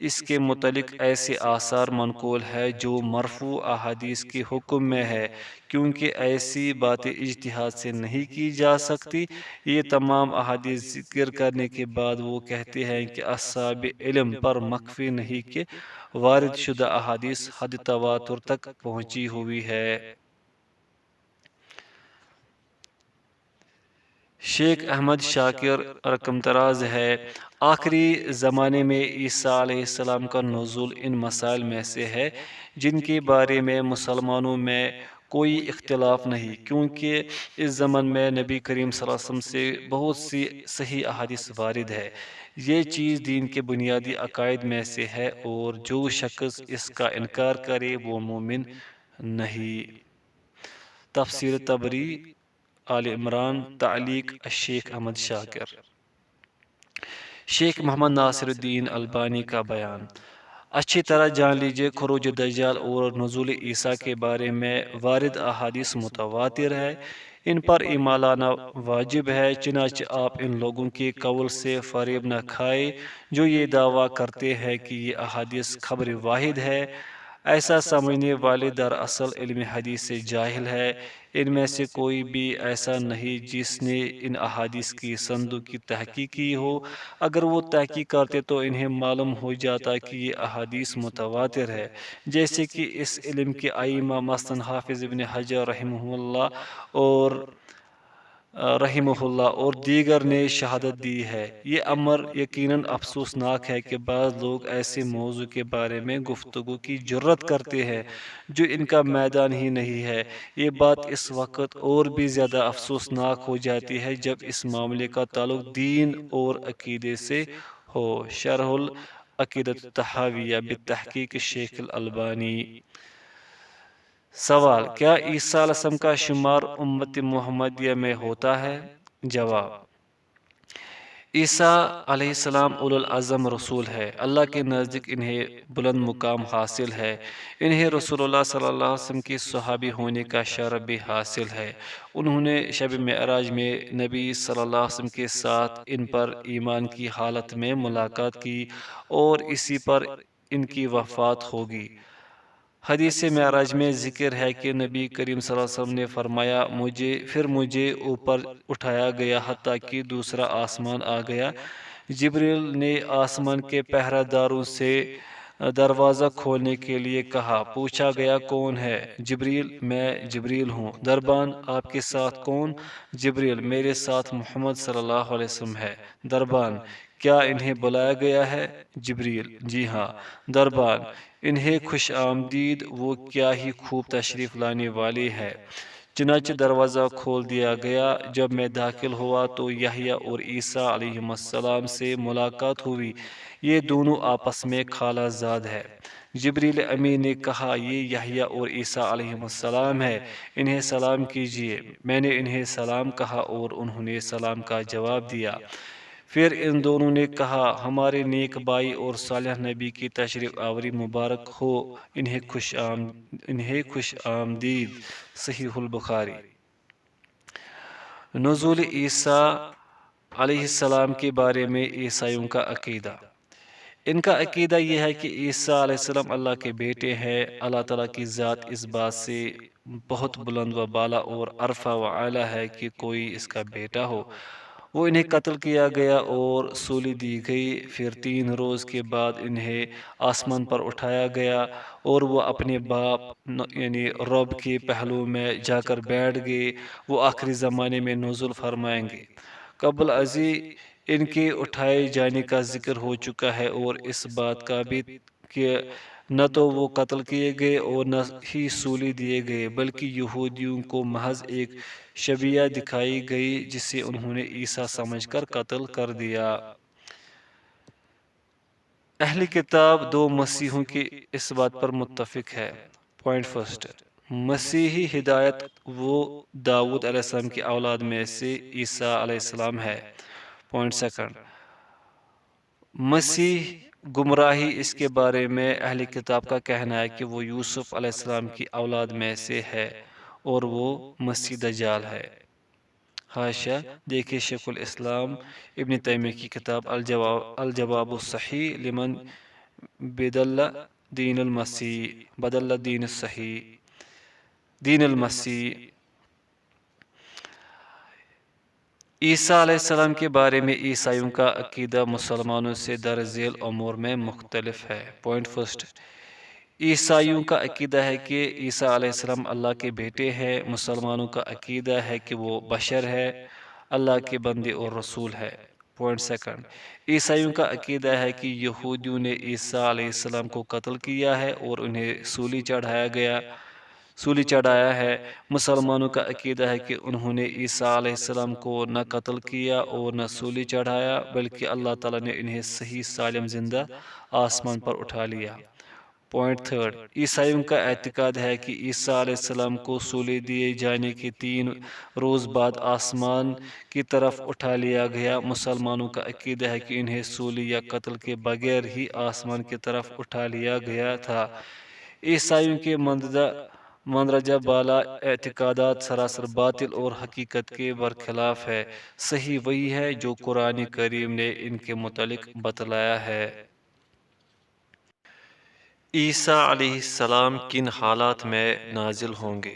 اس کے متعلق ایسے آثار منقول ہے جو مرفوع احادیث کے حکم میں ہے، کیونکہ ایسی باتیں اجتہاد سے نہیں کی جا سکتی۔ یہ تمام احادیث ذکر کرنے کے بعد وہ کہتے ہیں کہ اصحاب علم پر مخفی نہیں کہ وارد شدہ احادیث حد تواتر تک پہنچی ہوئی ہے۔ شیخ احمد شاکر رقم طراز ہے آخری زمانے میں عیسیٰ علیہ السلام کا نزول ان مسائل میں سے ہے جن کے بارے میں مسلمانوں میں کوئی اختلاف نہیں، کیونکہ اس زمن میں نبی کریم صلی اللہ علیہ وسلم سے بہت سی صحیح احادیث وارد ہے۔ یہ چیز دین کے بنیادی عقائد میں سے ہے اور جو شخص اس کا انکار کرے وہ مومن نہیں۔ تفسیر طبری آل عمران تعلیق الشیخ احمد شاکر۔ شیخ محمد ناصر الدین البانی کا بیان۔ اچھی طرح جان لیجئے خروج دجال اور نزول عیسیٰ کے بارے میں وارد احادیث متواتر ہے، ان پر ایمان لانا واجب ہے، چنانچہ آپ ان لوگوں کے قول سے فریب نہ کھائیں جو یہ دعویٰ کرتے ہیں کہ یہ احادیث خبر واحد ہے۔ ایسا سمجھنے والے دراصل علم حدیث سے جاہل ہے۔ ان میں سے کوئی بھی ایسا نہیں جس نے ان احادیث کی سندوں کی تحقیق کی ہو۔ اگر وہ تحقیق کرتے تو انہیں معلوم ہو جاتا کہ یہ احادیث متواتر ہے، جیسے کہ اس علم کے ائمہ مثلاً حافظ ابن حجر رحمہ اللہ اور دیگر نے شہادت دی ہے۔ یہ امر یقیناً افسوسناک ہے کہ بعض لوگ ایسے موضوع کے بارے میں گفتگو کی جرات کرتے ہیں جو ان کا میدان ہی نہیں ہے۔ یہ بات اس وقت اور بھی زیادہ افسوسناک ہو جاتی ہے جب اس معاملے کا تعلق دین اور عقیدے سے ہو۔ شرح العقیدۃ الطحاویہ بتحقیق شیخ الالبانی۔ سوال، کیا عیسیٰ علیہ السلام کا شمار امت محمدیہ میں ہوتا ہے؟ جواب، عیسیٰ علیہ السلام اولو العظم رسول ہے، اللہ کے نزدیک انہیں بلند مقام حاصل ہے، انہیں رسول اللہ صلی اللہ علیہ وسلم کی صحابی ہونے کا شرف بھی حاصل ہے۔ انہوں نے شب معراج میں نبی صلی اللہ علیہ وسلم کے ساتھ ان پر ایمان کی حالت میں ملاقات کی اور اسی پر ان کی وفات ہوگی۔ حدیث معراج میں ذکر ہے کہ نبی کریم صلی اللہ علیہ وسلم نے فرمایا، مجھے اوپر اٹھایا گیا حتیٰ کہ دوسرا آسمان آ گیا۔ جبریل نے آسمان کے پہرہ داروں سے دروازہ کھولنے کے لیے کہا، پوچھا گیا کون ہے؟ جبریل، میں جبریل ہوں۔ دربان، آپ کے ساتھ کون؟ جبریل، میرے ساتھ محمد صلی اللہ علیہ وسلم ہے۔ دربان، کیا انہیں بلایا گیا ہے؟ جبریل، جی ہاں۔ دربان، انہیں خوش آمدید، وہ کیا ہی خوب تشریف لانے والی ہے۔ چنانچہ دروازہ کھول دیا گیا۔ جب میں داخل ہوا تو یحییٰ اور عیسیٰ علیہ السلام سے ملاقات ہوئی۔ یہ دونوں آپس میں خالہ زاد ہے۔ جبریل امین نے کہا، یہ یحییٰ اور عیسیٰ علیہ السلام ہے، انہیں سلام کیجیے۔ میں نے انہیں سلام کہا اور انہوں نے سلام کا جواب دیا۔ پھر ان دونوں نے کہا، ہمارے نیک بھائی اور صالح نبی کی تشریف آوری مبارک ہو، انہیں خوش آمدید۔ صحیح البخاری۔ نزول عیسیٰ علیہ السلام کے بارے میں عیسائیوں کا عقیدہ۔ ان کا عقیدہ یہ ہے کہ عیسیٰ علیہ السلام اللہ کے بیٹے ہیں۔ اللہ تعالیٰ کی ذات اس بات سے بہت بلند و بالا اور عرفہ و اعلیٰ ہے کہ کوئی اس کا بیٹا ہو۔ وہ انہیں قتل کیا گیا اور سولی دی گئی، پھر 3 روز کے بعد انہیں آسمان پر اٹھایا گیا اور وہ اپنے باپ یعنی رب کے پہلو میں جا کر بیٹھ گئے۔ وہ آخری زمانے میں نزول فرمائیں گے۔ قبل ازیں ان کے اٹھائے جانے کا ذکر ہو چکا ہے اور اس بات کا بھی کہ نہ تو وہ قتل کیے گئے اور نہ ہی سولی دیے گئے، بلکہ یہودیوں کو محض ایک شبیہ دکھائی گئی جسے انہوں نے عیسیٰ سمجھ کر قتل کر دیا۔ اہل کتاب 2 مسیحوں کی اس بات پر متفق ہے۔ پوائنٹ فرسٹ، مسیحی ہدایت وہ داؤد علیہ السلام کی اولاد میں سے عیسیٰ علیہ السلام ہے۔ پوائنٹ سیکنڈ، مسیح گمراہی، اس کے بارے میں اہل کتاب کا کہنا ہے کہ وہ یوسف علیہ السلام کی اولاد میں سے ہے اور وہ مسیح دجال ہے۔ حاشیہ دیکھیں شیخ الاسلام ابن تیمیہ کی کتاب الجواب الصحیح لمن بدل دین المسیح۔ عیسیٰ علیہ السلام کے بارے میں عیسائیوں کا عقیدہ مسلمانوں سے درج ذیل امور میں مختلف ہے۔ پوائنٹ فرسٹ، عیسائیوں کا عقیدہ ہے کہ عیسیٰ علیہ السلام اللہ کے بیٹے ہیں۔ مسلمانوں کا عقیدہ ہے کہ وہ بشر ہے، اللہ کے بندے اور رسول ہے۔ پوائنٹ سیکنڈ، عیسائیوں کا عقیدہ ہے کہ یہودیوں نے عیسیٰ علیہ السلام کو قتل کیا ہے اور انہیں سولی چڑھایا ہے۔ مسلمانوں کا عقیدہ ہے کہ انہوں نے عیسیٰ علیہ السلام کو نہ قتل کیا اور نہ سولی چڑھایا، بلکہ اللہ تعالیٰ نے انہیں صحیح سالم زندہ آسمان پر اٹھا لیا۔ پوائنٹ تھرڈ، عیسائیوں کا اعتقاد ہے کہ عیسیٰ علیہ السلام کو سولی دیے جانے کے 3 روز بعد آسمان کی طرف اٹھا لیا گیا۔ مسلمانوں کا عقیدہ ہے کہ انہیں سولی یا قتل کے بغیر ہی آسمان کی طرف اٹھا لیا گیا تھا۔ عیسائیوں کے مندرجہ بالا اعتقادات سراسر باطل اور حقیقت کے برخلاف ہے۔ صحیح وہی ہے جو قرآن کریم نے ان کے متعلق بتلایا ہے۔ عیسیٰ علیہ السلام کن حالات میں نازل ہوں گے؟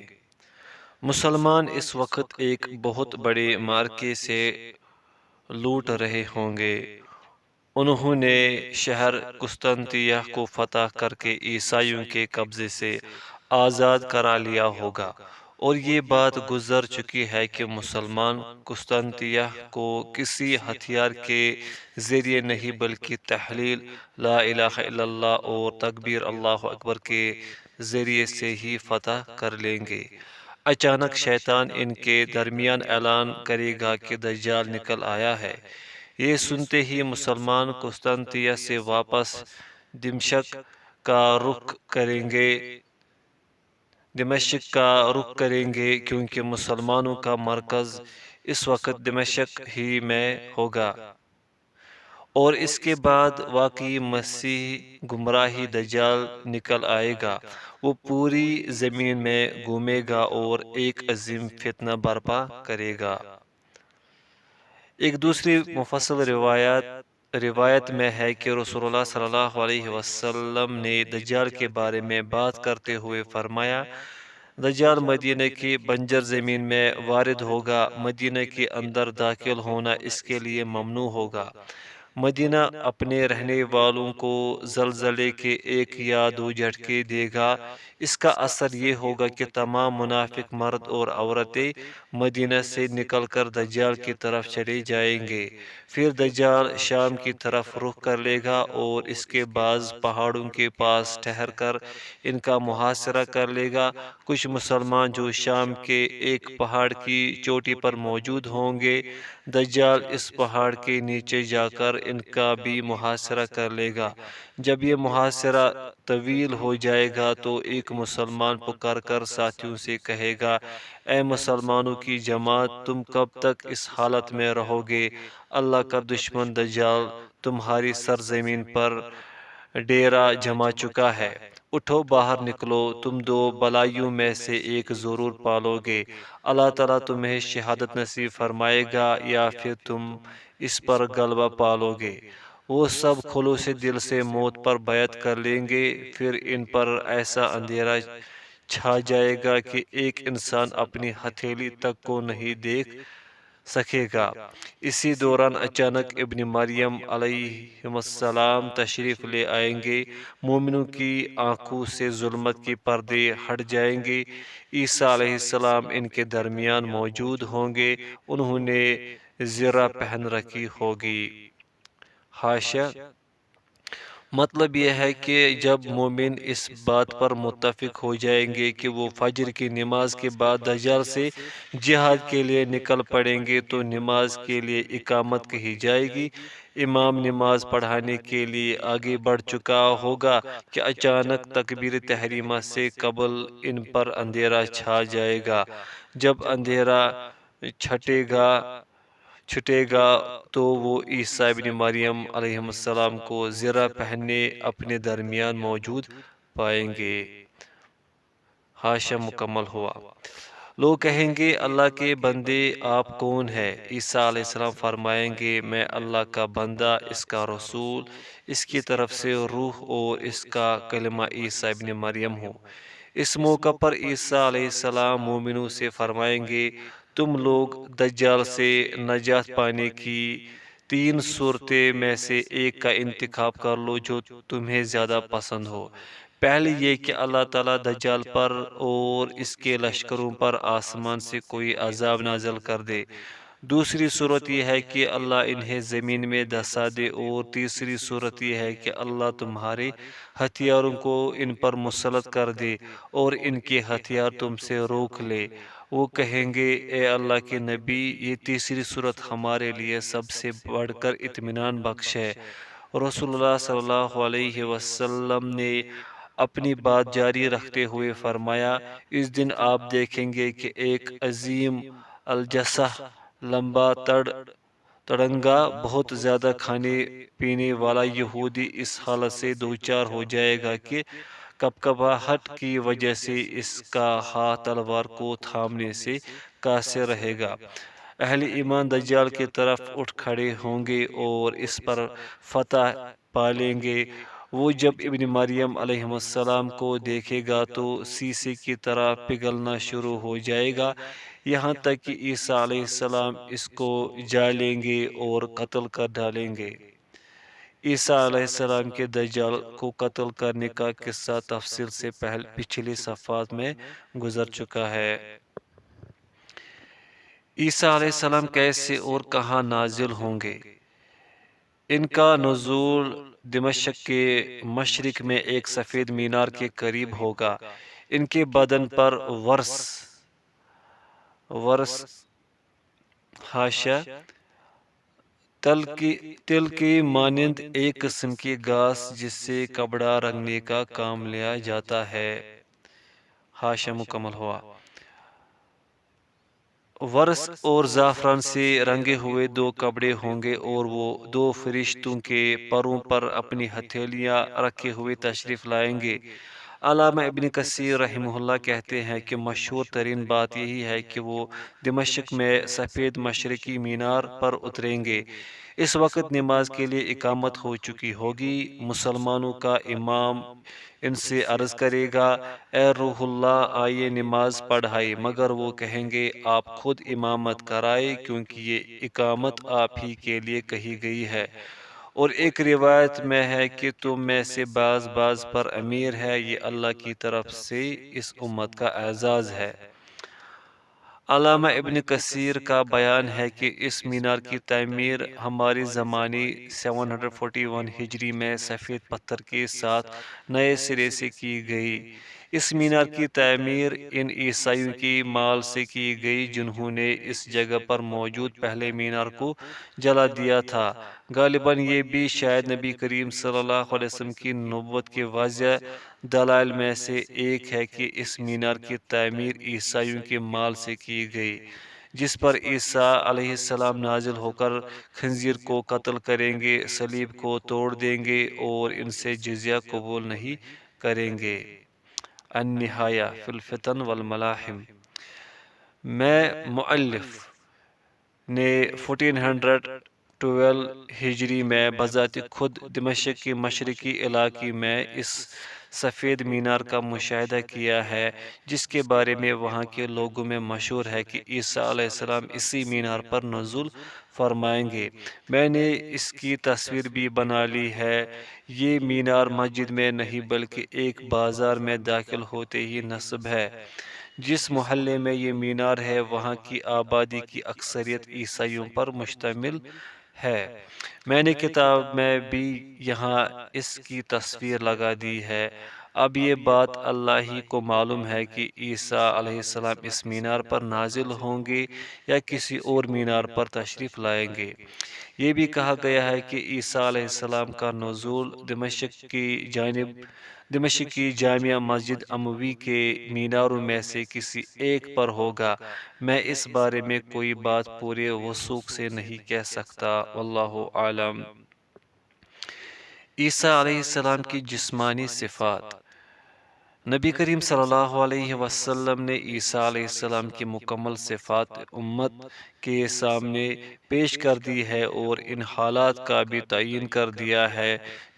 مسلمان اس وقت ایک بہت بڑے معرکے سے لوٹ رہے ہوں گے۔ انہوں نے شہر قسطنطنیہ کو فتح کر کے عیسائیوں کے قبضے سے آزاد کرا لیا ہوگا، اور یہ بات گزر چکی ہے کہ مسلمان قسطنطنیہ کو کسی ہتھیار کے ذریعے نہیں بلکہ تحلیل لا الہ الا اللہ اور تکبیر اللہ اکبر کے ذریعے سے ہی فتح کر لیں گے۔ اچانک شیطان ان کے درمیان اعلان کرے گا کہ دجال نکل آیا ہے۔ یہ سنتے ہی مسلمان قسطنطنیہ سے واپس دمشق کا رخ کریں گے کیونکہ مسلمانوں کا مرکز اس وقت دمشق ہی میں ہوگا۔ اور اس کے بعد واقعی مسیح گمراہی دجال نکل آئے گا، وہ پوری زمین میں گھومے گا اور ایک عظیم فتنہ برپا کرے گا۔ ایک دوسری مفصل روایت میں ہے کہ رسول اللہ صلی اللہ علیہ وسلم نے دجال کے بارے میں بات کرتے ہوئے فرمایا، دجال مدینہ کی بنجر زمین میں وارد ہوگا، مدینہ کے اندر داخل ہونا اس کے لیے ممنوع ہوگا۔ مدینہ اپنے رہنے والوں کو زلزلے کے ایک یا دو جھٹکے دے گا۔ اس کا اثر یہ ہوگا کہ تمام منافق مرد اور عورتیں مدینہ سے نکل کر دجال کی طرف چلے جائیں گے۔ پھر دجال شام کی طرف رخ کر لے گا اور اس کے بعض پہاڑوں کے پاس ٹھہر کر ان کا محاصرہ کر لے گا۔ کچھ مسلمان جو شام کے ایک پہاڑ کی چوٹی پر موجود ہوں گے، دجال اس پہاڑ کے نیچے جا کر ان کا بھی محاصرہ کر لے گا۔ جب یہ محاصرہ طویل ہو جائے گا تو ایک مسلمان پکار کر ساتھیوں سے کہے گا، اے مسلمانوں کی جماعت، تم کب تک اس حالت میں رہو گے؟ اللہ کا دشمن دجال تمہاری سرزمین پر ڈیرا جما چکا ہے، اٹھو باہر نکلو، تم دو بلائیوں میں سے ایک ضرور پالو گے، اللہ تعالیٰ تمہیں شہادت نصیب فرمائے گا یا پھر تم اس پر غلبہ پالو گے۔ وہ سب خلوص دل سے موت پر بیعت کر لیں گے، پھر ان پر ایسا اندھیرا چھا جائے گا کہ ایک انسان اپنی ہتھیلی تک کو نہیں دیکھ سکے گا۔ اسی دوران اچانک ابن مریم علیہ السلام تشریف لے آئیں گے، مومنوں کی آنکھوں سے ظلمت کے پردے ہٹ جائیں گے، عیسیٰ علیہ السلام ان کے درمیان موجود ہوں گے، انہوں نے زرہ پہن رکھی ہوگی۔ حاشیہ: مطلب یہ ہے کہ جب مومن اس بات پر متفق ہو جائیں گے کہ وہ فجر کی نماز کے بعد دجال سے جہاد کے لیے نکل پڑیں گے تو نماز کے لیے اقامت کہی جائے گی۔ امام نماز پڑھانے کے لیے آگے بڑھ چکا ہوگا کہ اچانک تکبیر تحریمہ سے قبل ان پر اندھیرا چھا جائے گا۔ جب اندھیرا چھٹے گا تو وہ عیسیٰ ابن مریم علیہ السلام کو زرہ پہنے اپنے درمیان موجود پائیں گے۔ حاشیہ مکمل ہوا۔ لوگ کہیں گے، اللہ کے بندے آپ کون ہیں؟ عیسیٰ علیہ السلام فرمائیں گے، میں اللہ کا بندہ، اس کا رسول، اس کی طرف سے روح اور اس کا کلمہ عیسیٰ ابن مریم ہوں۔ اس موقع پر عیسیٰ علیہ السلام مومنوں سے فرمائیں گے، تم لوگ دجال سے نجات پانے کی 3 صورتیں میں سے ایک کا انتخاب کر لو جو تمہیں زیادہ پسند ہو۔ پہلی یہ کہ اللہ تعالیٰ دجال پر اور اس کے لشکروں پر آسمان سے کوئی عذاب نازل کر دے۔ دوسری صورت یہ ہے کہ اللہ انہیں زمین میں دھسا دے، اور تیسری صورت یہ ہے کہ اللہ تمہارے ہتھیاروں کو ان پر مسلط کر دے اور ان کے ہتھیار تم سے روک لے۔ وہ کہیں گے، اے اللہ کے نبی، یہ تیسری صورت ہمارے لیے سب سے بڑھ کر اطمینان بخش ہے۔ رسول اللہ صلی اللہ علیہ وسلم نے اپنی بات جاری رکھتے ہوئے فرمایا، اس دن آپ دیکھیں گے کہ ایک عظیم الجثہ، لمبا تڑنگا، بہت زیادہ کھانے پینے والا یہودی اس حالت سے دوچار ہو جائے گا کہ کپکپاہٹ کی وجہ سے اس کا ہاتھ تلوار کو تھامنے سے قاصر رہے گا۔ اہل ایمان دجال کی طرف اٹھ کھڑے ہوں گے اور اس پر فتح پالیں گے۔ وہ جب ابن مریم علیہ السلام کو دیکھے گا تو سیسے کی طرح پگھلنا شروع ہو جائے گا، یہاں تک کہ عیسیٰ علیہ السلام اس کو جالیں گے اور قتل کر ڈالیں گے۔ عیسیٰ علیہ السلام کے دجال کو قتل کرنے کا قصہ تفصیل سے پچھلی صفحات میں گزر چکا ہے۔ عیسیٰ علیہ السلام کیسے اور کہاں نازل ہوں گے؟ ان کا نزول دمشق کے مشرق میں ایک سفید مینار کے قریب ہوگا۔ ان کے بدن پر ورس حاشیہ تل کی مانند ایک قسم کی گھاس جس سے کپڑا رنگنے کا کام لیا جاتا ہے۔ حاشیہ مکمل ہوا۔ ورس اور زعفران سے رنگے ہوئے 2 کپڑے ہوں گے، اور وہ 2 فرشتوں کے پروں پر اپنی ہتھیلیاں رکھے ہوئے تشریف لائیں گے۔ علامہ ابن کثیر رحمہ اللہ کہتے ہیں کہ مشہور ترین بات یہی ہے کہ وہ دمشق میں سفید مشرقی مینار پر اتریں گے۔ اس وقت نماز کے لیے اقامت ہو چکی ہوگی۔ مسلمانوں کا امام ان سے عرض کرے گا، اے روح اللہ، آئیے نماز پڑھائے، مگر وہ کہیں گے آپ خود امامت کرائے، کیونکہ یہ اقامت آپ ہی کے لیے کہی گئی ہے۔ اور ایک روایت میں ہے کہ تم میں سے بعض پر امیر ہے، یہ اللہ کی طرف سے اس امت کا اعزاز ہے۔ علامہ ابن کثیر کا بیان ہے کہ اس مینار کی تعمیر ہماری زمانی 741 ہجری میں سفید پتھر کے ساتھ نئے سرے سے کی گئی۔ اس مینار کی تعمیر ان عیسائیوں کی مال سے کی گئی جنہوں نے اس جگہ پر موجود پہلے مینار کو جلا دیا تھا۔ غالباً یہ بھی شاید نبی کریم صلی اللہ علیہ وسلم کی نبوت کے واضح دلائل میں سے ایک ہے کہ اس مینار کی تعمیر عیسائیوں کے مال سے کی گئی، جس پر عیسیٰ علیہ السلام نازل ہو کر خنزیر کو قتل کریں گے، صلیب کو توڑ دیں گے اور ان سے جزیہ قبول نہیں کریں گے۔ النہایہ فی الفتن والملاحم میں مؤلف نے 1412 ہجری میں بذات خود دمشق کے مشرقی علاقے میں اس سفید مینار کا مشاہدہ کیا ہے، جس کے بارے میں وہاں کے لوگوں میں مشہور ہے کہ عیسیٰ علیہ السلام اسی مینار پر نزول فرمائیں گے۔ میں نے اس کی تصویر بھی بنا لی ہے۔ یہ مینار مسجد میں نہیں بلکہ ایک بازار میں داخل ہوتے ہی نصب ہے۔ جس محلے میں یہ مینار ہے وہاں کی آبادی کی اکثریت عیسائیوں پر مشتمل ہے۔ میں نے کتاب میں بھی یہاں اس کی تصویر لگا دی ہے۔ اب یہ بات اللہ ہی کو معلوم ہے کہ عیسیٰ علیہ السلام اس مینار پر نازل ہوں گے یا کسی اور مینار پر تشریف لائیں گے۔ یہ بھی کہا گیا ہے کہ عیسیٰ علیہ السلام کا نزول دمشق کی جامع مسجد اموی کے میناروں میں سے کسی ایک پر ہوگا۔ میں اس بارے میں کوئی بات پورے وثوق سے نہیں کہہ سکتا، واللہ اعلم۔ عیسیٰ علیہ السلام کی جسمانی صفات۔ نبی کریم صلی اللہ علیہ وسلم نے عیسیٰ علیہ السلام کی مکمل صفات امت کے سامنے پیش کر دی ہے اور ان حالات کا بھی تعین کر دیا ہے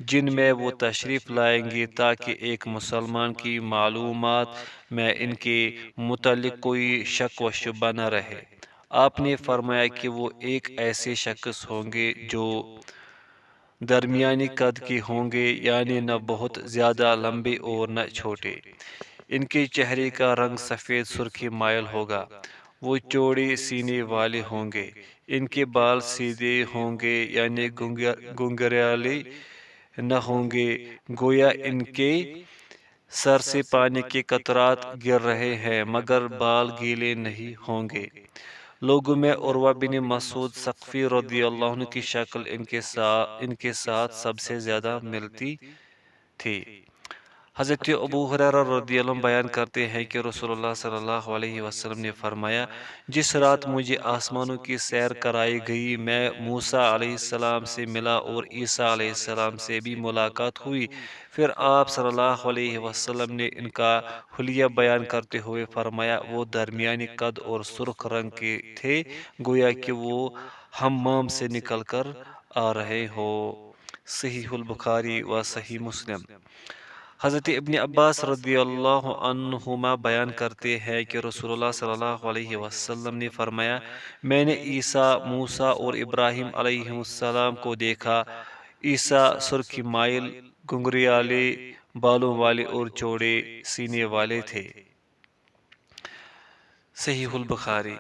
جن میں وہ تشریف لائیں گے، تاکہ ایک مسلمان کی معلومات میں ان کے متعلق کوئی شک و شبہ نہ رہے۔ آپ نے فرمایا کہ وہ ایک ایسے شخص ہوں گے جو درمیانی قد کے ہوں گے، یعنی نہ بہت زیادہ لمبے اور نہ چھوٹے۔ ان کے چہرے کا رنگ سفید سرخی مائل ہوگا۔ وہ چوڑے سینے والے ہوں گے۔ ان کے بال سیدھے ہوں گے، یعنی گنگریالے نہ ہوں گے، گویا ان کے سر سے پانی کے قطرات گر رہے ہیں، مگر بال گیلے نہیں ہوں گے۔ لوگوں میں عروہ بن مسعود ثقفی رضی اللہ عنہ کی شکل ان کے ساتھ سب سے زیادہ ملتی تھی۔ حضرت ابو ہریرہ رضی اللہ عنہ بیان کرتے ہیں کہ رسول اللہ صلی اللہ علیہ وسلم نے فرمایا، جس رات مجھے آسمانوں کی سیر کرائی گئی، میں موسیٰ علیہ السلام سے ملا اور عیسیٰ علیہ السلام سے بھی ملاقات ہوئی۔ پھر آپ صلی اللہ علیہ وسلم نے ان کا حلیہ بیان کرتے ہوئے فرمایا، وہ درمیانی قد اور سرخ رنگ کے تھے، گویا کہ وہ حمام سے نکل کر آ رہے ہو۔ صحیح البخاری و صحیح مسلم۔ حضرت ابن عباس رضی اللہ عنہما بیان کرتے ہیں کہ رسول اللہ صلی اللہ علیہ وسلم نے فرمایا، میں نے عیسیٰ، موسیٰ اور ابراہیم علیہ السلام کو دیکھا۔ عیسیٰ سرخی مائل، گنگریالے بالوں والے اور چوڑے سینے والے تھے۔ صحیح البخاری۔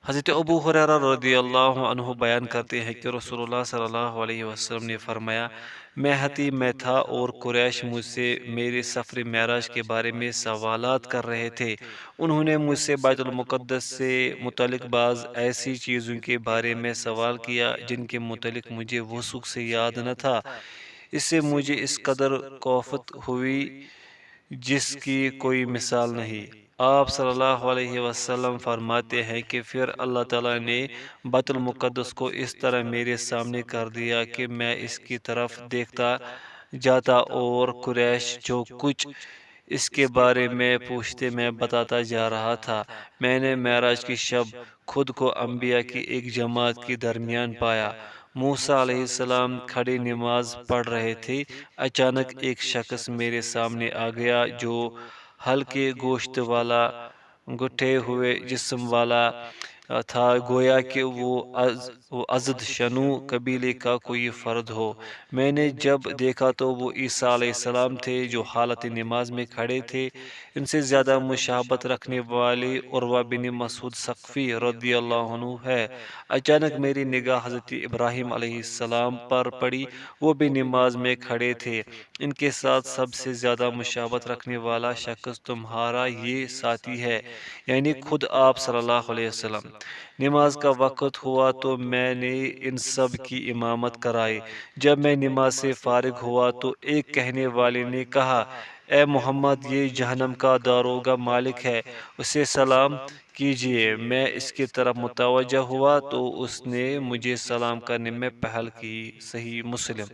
حضرت ابو ہریرہ رضی اللہ عنہ بیان کرتے ہیں کہ رسول اللہ صلی اللہ علیہ وسلم نے فرمایا، میں حتیم میں تھا اور قریش مجھ سے میرے سفر معراج کے بارے میں سوالات کر رہے تھے۔ انہوں نے مجھ سے بیت المقدس سے متعلق بعض ایسی چیزوں کے بارے میں سوال کیا جن کے متعلق مجھے وثوق سے یاد نہ تھا۔ اس سے مجھے اس قدر کوفت ہوئی جس کی کوئی مثال نہیں۔ آپ صلی اللہ علیہ وسلم فرماتے ہیں کہ پھر اللہ تعالیٰ نے بیت المقدس کو اس طرح میرے سامنے کر دیا کہ میں اس کی طرف دیکھتا جاتا اور قریش جو کچھ اس کے بارے میں پوچھتے میں بتاتا جا رہا تھا۔ میں نے معراج کی شب خود کو انبیاء کی ایک جماعت کے درمیان پایا۔ موسیٰ علیہ السلام کھڑے نماز پڑھ رہے تھے۔ اچانک ایک شخص میرے سامنے آ گیا جو ہلکے گوشت والا، گٹھے ہوئے جسم والا تھا، گویا کہ وہ ازد شنو قبیلے کا کوئی فرد ہو۔ میں نے جب دیکھا تو وہ عیسیٰ علیہ السلام تھے جو حالت نماز میں کھڑے تھے۔ ان سے زیادہ مشابہت رکھنے والے عروہ بن مسعود ثقفی رضی اللہ عنہ ہے۔ اچانک میری نگاہ حضرت ابراہیم علیہ السلام پر پڑی، وہ بھی نماز میں کھڑے تھے۔ ان کے ساتھ سب سے زیادہ مشابہت رکھنے والا شخص تمہارا یہ ساتھی ہے، یعنی خود آپ صلی اللہ علیہ وسلم۔ نماز کا وقت ہوا تو میں نے ان سب کی امامت کرائی۔ جب میں نماز سے فارغ ہوا تو ایک کہنے والے نے کہا، اے محمد، یہ جہنم کا داروغہ مالک ہے، اسے سلام کیجئے۔ میں اس کی طرف متوجہ ہوا تو اس نے مجھے سلام کرنے میں پہل کی۔ صحیح مسلم۔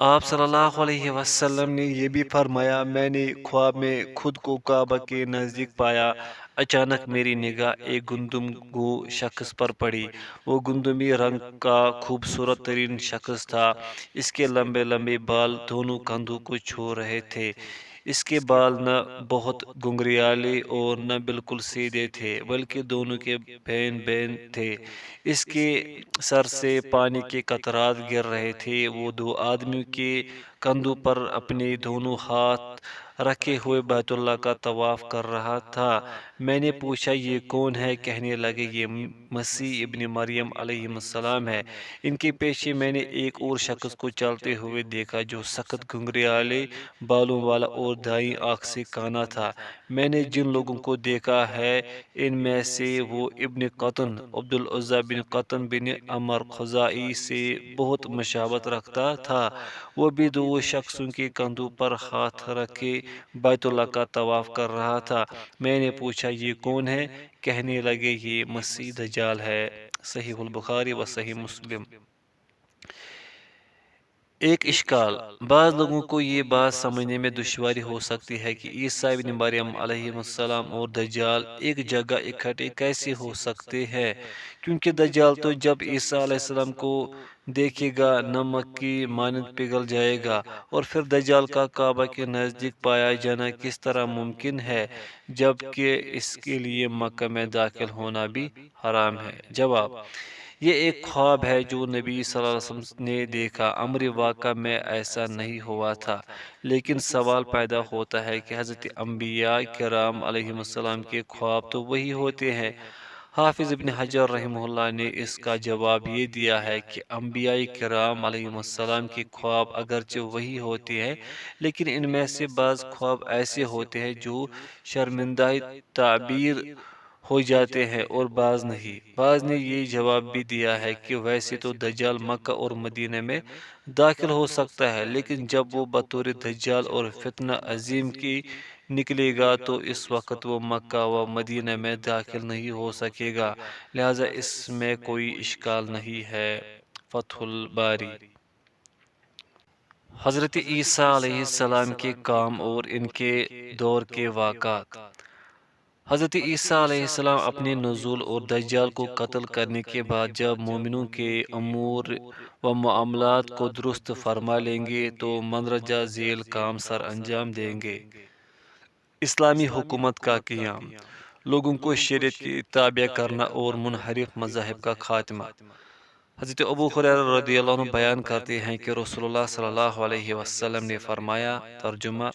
آپ صلی اللہ علیہ وسلم نے یہ بھی فرمایا، میں نے خواب میں خود کو کعبہ کے نزدیک پایا۔ اچانک میری نگاہ ایک گندم گو شخص پر پڑی۔ وہ گندمی رنگ کا خوبصورت ترین شخص تھا۔ اس کے لمبے لمبے بال دونوں کندھوں کو چھو رہے تھے۔ اس کے بال نہ بہت گھنگریالے اور نہ بالکل سیدھے تھے، بلکہ دونوں کے بین بین تھے۔ اس کے سر سے پانی کے قطرات گر رہے تھے۔ وہ دو آدمیوں کے کندھوں پر اپنے دونوں ہاتھ رکھے ہوئے بیت اللہ کا طواف کر رہا تھا۔ میں نے پوچھا، یہ کون ہے؟ کہنے لگے، یہ مسیح ابن مریم علیہ السلام ہے۔ ان کے پیچھے میں نے ایک اور شخص کو چلتے ہوئے دیکھا جو سخت گھنگریالے بالوں والا اور دائیں آنکھ سے کانا تھا۔ میں نے جن لوگوں کو دیکھا ہے ان میں سے وہ ابن قطن عبد العزیٰ بن قطن بن عمر خزاعی سے بہت مشابہت رکھتا تھا۔ وہ بھی دو شخصوں کے کندھوں پر ہاتھ رکھے بیت اللہ کا طواف کر رہا تھا۔ میں نے پوچھا، یہ کون ہے؟ کہنے لگے، یہ مسیح دجال ہے۔ صحیح البخاری و صحیح مسلم۔ ایک اشکال، بعض لوگوں کو یہ بات سمجھنے میں دشواری ہو سکتی ہے کہ عیسیٰ ابن مریم علیہ السلام اور دجال ایک جگہ اکٹھے کیسے ہو سکتے ہیں، کیونکہ دجال تو جب عیسیٰ علیہ السلام کو دیکھے گا نمک کی مانند پگھل جائے گا، اور پھر دجال کا کعبہ کے نزدیک پایا جانا کس طرح ممکن ہے جبکہ اس کے لیے مکہ میں داخل ہونا بھی حرام ہے؟ جواب، یہ ایک خواب ہے جو نبی صلی اللہ علیہ وسلم نے دیکھا۔ امر واقع میں ایسا نہیں ہوا تھا، لیکن سوال پیدا ہوتا ہے کہ حضرت انبیاء کرام علیہ السلام کے خواب تو وہی ہوتے ہیں۔ حافظ ابن حجر رحمہ اللہ نے اس کا جواب یہ دیا ہے کہ انبیاء کرام علیہ السلام کے خواب اگرچہ وہی ہوتے ہیں، لیکن ان میں سے بعض خواب ایسے ہوتے ہیں جو شرمندہ تعبیر ہو جاتے ہیں اور بعض نہیں۔ بعض نے یہ جواب بھی دیا ہے کہ ویسے تو دجال مکہ اور مدینہ میں داخل ہو سکتا ہے، لیکن جب وہ بطور دجال اور فتنہ عظیم کی نکلے گا تو اس وقت وہ مکہ و مدینہ میں داخل نہیں ہو سکے گا، لہذا اس میں کوئی اشکال نہیں ہے۔ فتح الباری۔ حضرت عیسیٰ علیہ السلام کے کام اور ان کے دور کے واقعات۔ حضرت عیسیٰ علیہ السلام اپنے نزول اور دجال کو قتل کرنے کے بعد جب مومنوں کے امور و معاملات کو درست فرما لیں گے تو مندرجہ ذیل کام سر انجام دیں گے۔ اسلامی حکومت کا قیام، لوگوں کو شریعت کی تابع کرنا اور منحرف مذاہب کا خاتمہ۔ حضرت ابو ہریرہ رضی اللہ عنہ بیان کرتے ہیں کہ رسول اللہ صلی اللہ علیہ وسلم نے فرمایا، ترجمہ،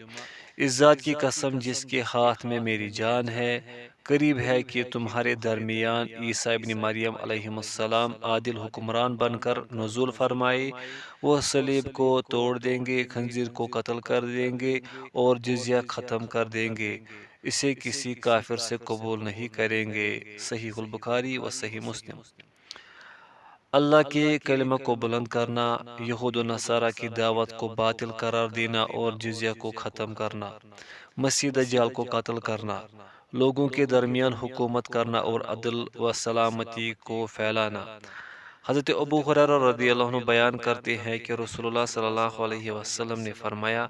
اس ذات کی قسم جس کے ہاتھ میں میری جان ہے، قریب ہے کہ تمہارے درمیان عیسیٰ ابن مریم علیہ السلام عادل حکمران بن کر نزول فرمائے۔ وہ صلیب کو توڑ دیں گے، خنزیر کو قتل کر دیں گے اور جزیہ ختم کر دیں گے، اسے کسی کافر سے قبول نہیں کریں گے۔ صحیح البخاری و صحیح مسلم۔ اللہ کے کلمہ کو بلند کرنا، یہود و نصارہ کی دعوت کو باطل قرار دینا اور جزیہ کو ختم کرنا۔ مسیح دجال کو قتل کرنا، لوگوں کے درمیان حکومت کرنا اور عدل و سلامتی کو پھیلانا۔ حضرت ابو ہریرہ رضی اللہ عنہ بیان کرتے ہیں کہ رسول اللہ صلی اللہ علیہ وسلم نے فرمایا،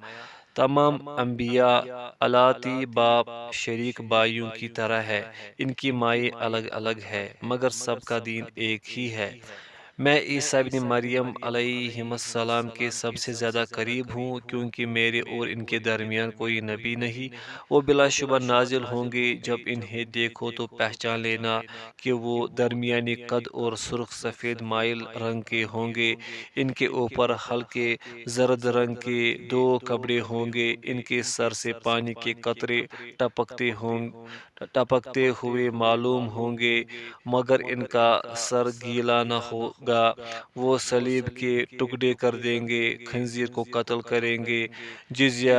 تمام انبیاء الاتی باپ شریک بھائیوں کی طرح ہے، ان کی مائیں الگ الگ ہے مگر سب کا دین ایک ہی ہے۔ میں عیسیٰ ابن مریم علیہ السلام کے سب سے زیادہ قریب ہوں، کیونکہ میرے اور ان کے درمیان کوئی نبی نہیں۔ وہ بلا شبہ نازل ہوں گے، جب انہیں دیکھو تو پہچان لینا کہ وہ درمیانی قد اور سرخ سفید مائل رنگ کے ہوں گے۔ ان کے اوپر ہلکے زرد رنگ کے 2 کپڑے ہوں گے، ان کے سر سے پانی کے قطرے ٹپکتے ہوئے معلوم ہوں گے، مگر ان کا سر گیلا نہ ہوگا۔ وہ صلیب کے ٹکڑے کر دیں گے، خنزیر کو قتل کریں گے، جزیہ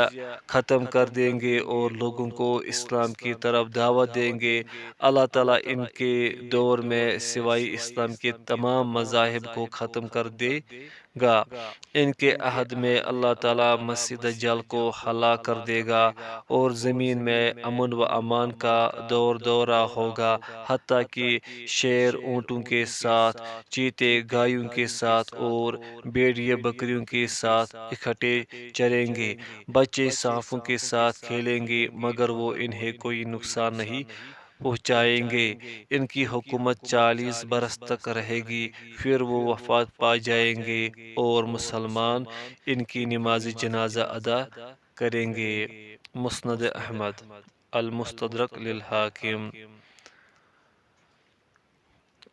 ختم کر دیں گے اور لوگوں کو اسلام کی طرف دعوت دیں گے۔ اللہ تعالیٰ ان کے دور میں سوائے اسلام کے تمام مذاہب کو ختم کر دے گا۔ ان کے عہد میں اللہ تعالیٰ مسیح دجال کو ہلاک کر دے گا اور زمین میں امن و امان کا دورہ ہوگا، حتیٰ کہ شیر اونٹوں کے ساتھ، چیتے گایوں کے ساتھ اور بھیڑیے بکریوں کے ساتھ اکٹھے چریں گے۔ بچے سانپوں کے ساتھ کھیلیں گے مگر وہ انہیں کوئی نقصان نہیں پہنچائیں گے۔ ان کی حکومت 40 برس تک رہے گی، پھر وہ وفات پا جائیں گے اور مسلمان ان کی نماز جنازہ ادا کریں گے۔ مسند احمد، المستدرک للحاکم۔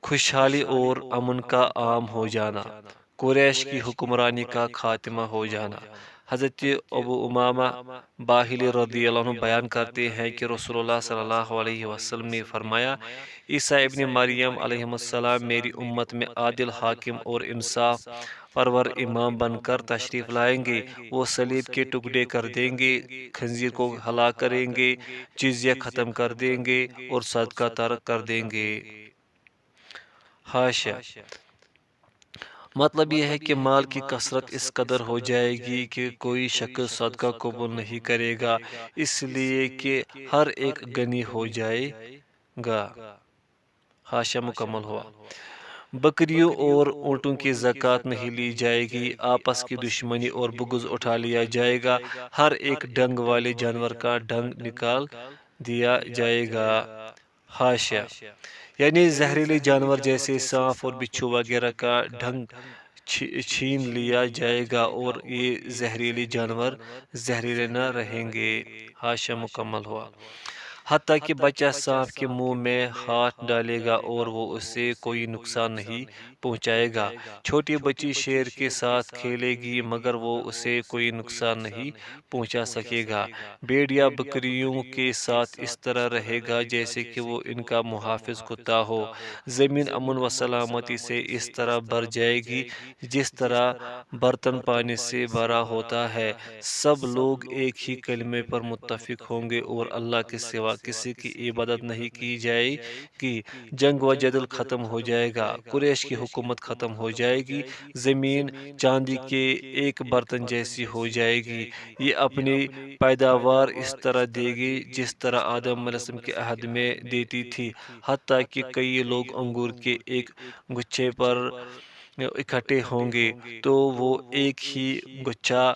خوشحالی اور امن کا عام ہو جانا، قریش کی حکمرانی کا خاتمہ ہو جانا۔ حضرت ابو امامہ باہلی رضی اللہ عنہ بیان کرتے ہیں کہ رسول اللہ صلی اللہ علیہ وسلم نے فرمایا، عیسیٰ ابن مریم علیہ السلام میری امت میں عادل حاکم اور انصاف پرور امام بن کر تشریف لائیں گے۔ وہ صلیب کے ٹکڑے کر دیں گے، خنزیر کو ہلاک کریں گے، جزیہ ختم کر دیں گے اور صدقہ ترک کر دیں گے۔ حاشیہ: مطلب یہ ہے کہ مال کی کثرت اس قدر ہو جائے گی کہ کوئی شخص صدقہ قبول نہیں کرے گا، اس لیے کہ ہر ایک غنی ہو جائے گا۔ حاشیہ مکمل ہوا۔ بکریوں اور اونٹوں کی زکوٰۃ نہیں لی جائے گی، آپس کی دشمنی اور بغض اٹھا لیا جائے گا، ہر ایک ڈنگ والے جانور کا ڈنگ نکال دیا جائے گا۔ حاشیہ: یعنی زہریلے جانور جیسے سانپ اور بچھو وغیرہ کا ڈنگ چھین لیا جائے گا اور یہ زہریلے جانور زہریلے نہ رہیں گے۔ حاشیہ مکمل ہوا۔ حتیٰ کہ بچہ سانپ کے منہ میں ہاتھ ڈالے گا اور وہ اسے کوئی نقصان نہیں پہنچائے گا۔ چھوٹی بچی شیر کے ساتھ کھیلے گی مگر وہ اسے کوئی نقصان نہیں پہنچا سکے گا۔ بھیڑیا بکریوں کے ساتھ اس طرح رہے گا جیسے کہ وہ ان کا محافظ کتا ہو۔ زمین امن و سلامتی سے اس طرح بھر جائے گی جس طرح برتن پانی سے بھرا ہوتا ہے۔ سب لوگ ایک ہی کلمے پر متفق ہوں گے اور اللہ کے سوا کسی کی عبادت نہیں کی جائے گی۔ جنگ و جدل ختم ہو جائے گا، قریش کی حکومت ختم ہو جائے گی، زمین چاندی کے ایک برتن جیسی ہو جائے گی، یہ اپنی پیداوار اس طرح دے گی جس طرح آدم علیہ السلام کے عہد میں دیتی تھی، حتیٰ کہ کئی لوگ انگور کے ایک گچھے پر اکٹھے ہوں گے تو وہ ایک ہی گچھا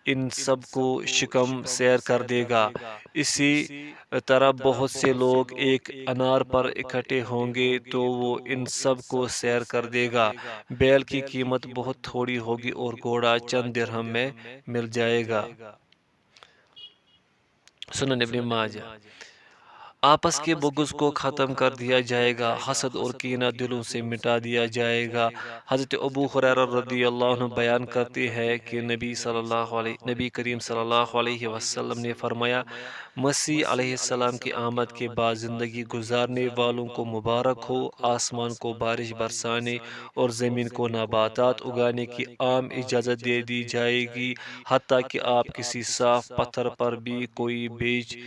ان سب کو شکم سیر کر دے گا۔ اسی طرح بہت سے لوگ ایک انار پر اکٹھے ہوں گے تو وہ ان سب کو سیر کر دے گا۔ بیل کی قیمت بہت تھوڑی ہوگی اور گھوڑا چند درہم میں مل جائے گا۔ سنن ابن ماجہ۔ آپس کے بغض کو ختم کر دیا جائے گا، حسد اور کینہ دلوں سے مٹا دیا جائے گا۔ حضرت ابو ہریرہ رضی اللہ عنہ بیان کرتے ہیں کہ نبی کریم صلی اللہ علیہ وسلم نے فرمایا، مسیح علیہ السلام کی آمد کے بعد زندگی گزارنے والوں کو مبارک ہو۔ آسمان کو بارش برسانے اور زمین کو نباتات اگانے کی عام اجازت دے دی جائے گی، حتیٰ کہ آپ کسی صاف پتھر پر بھی کوئی بیج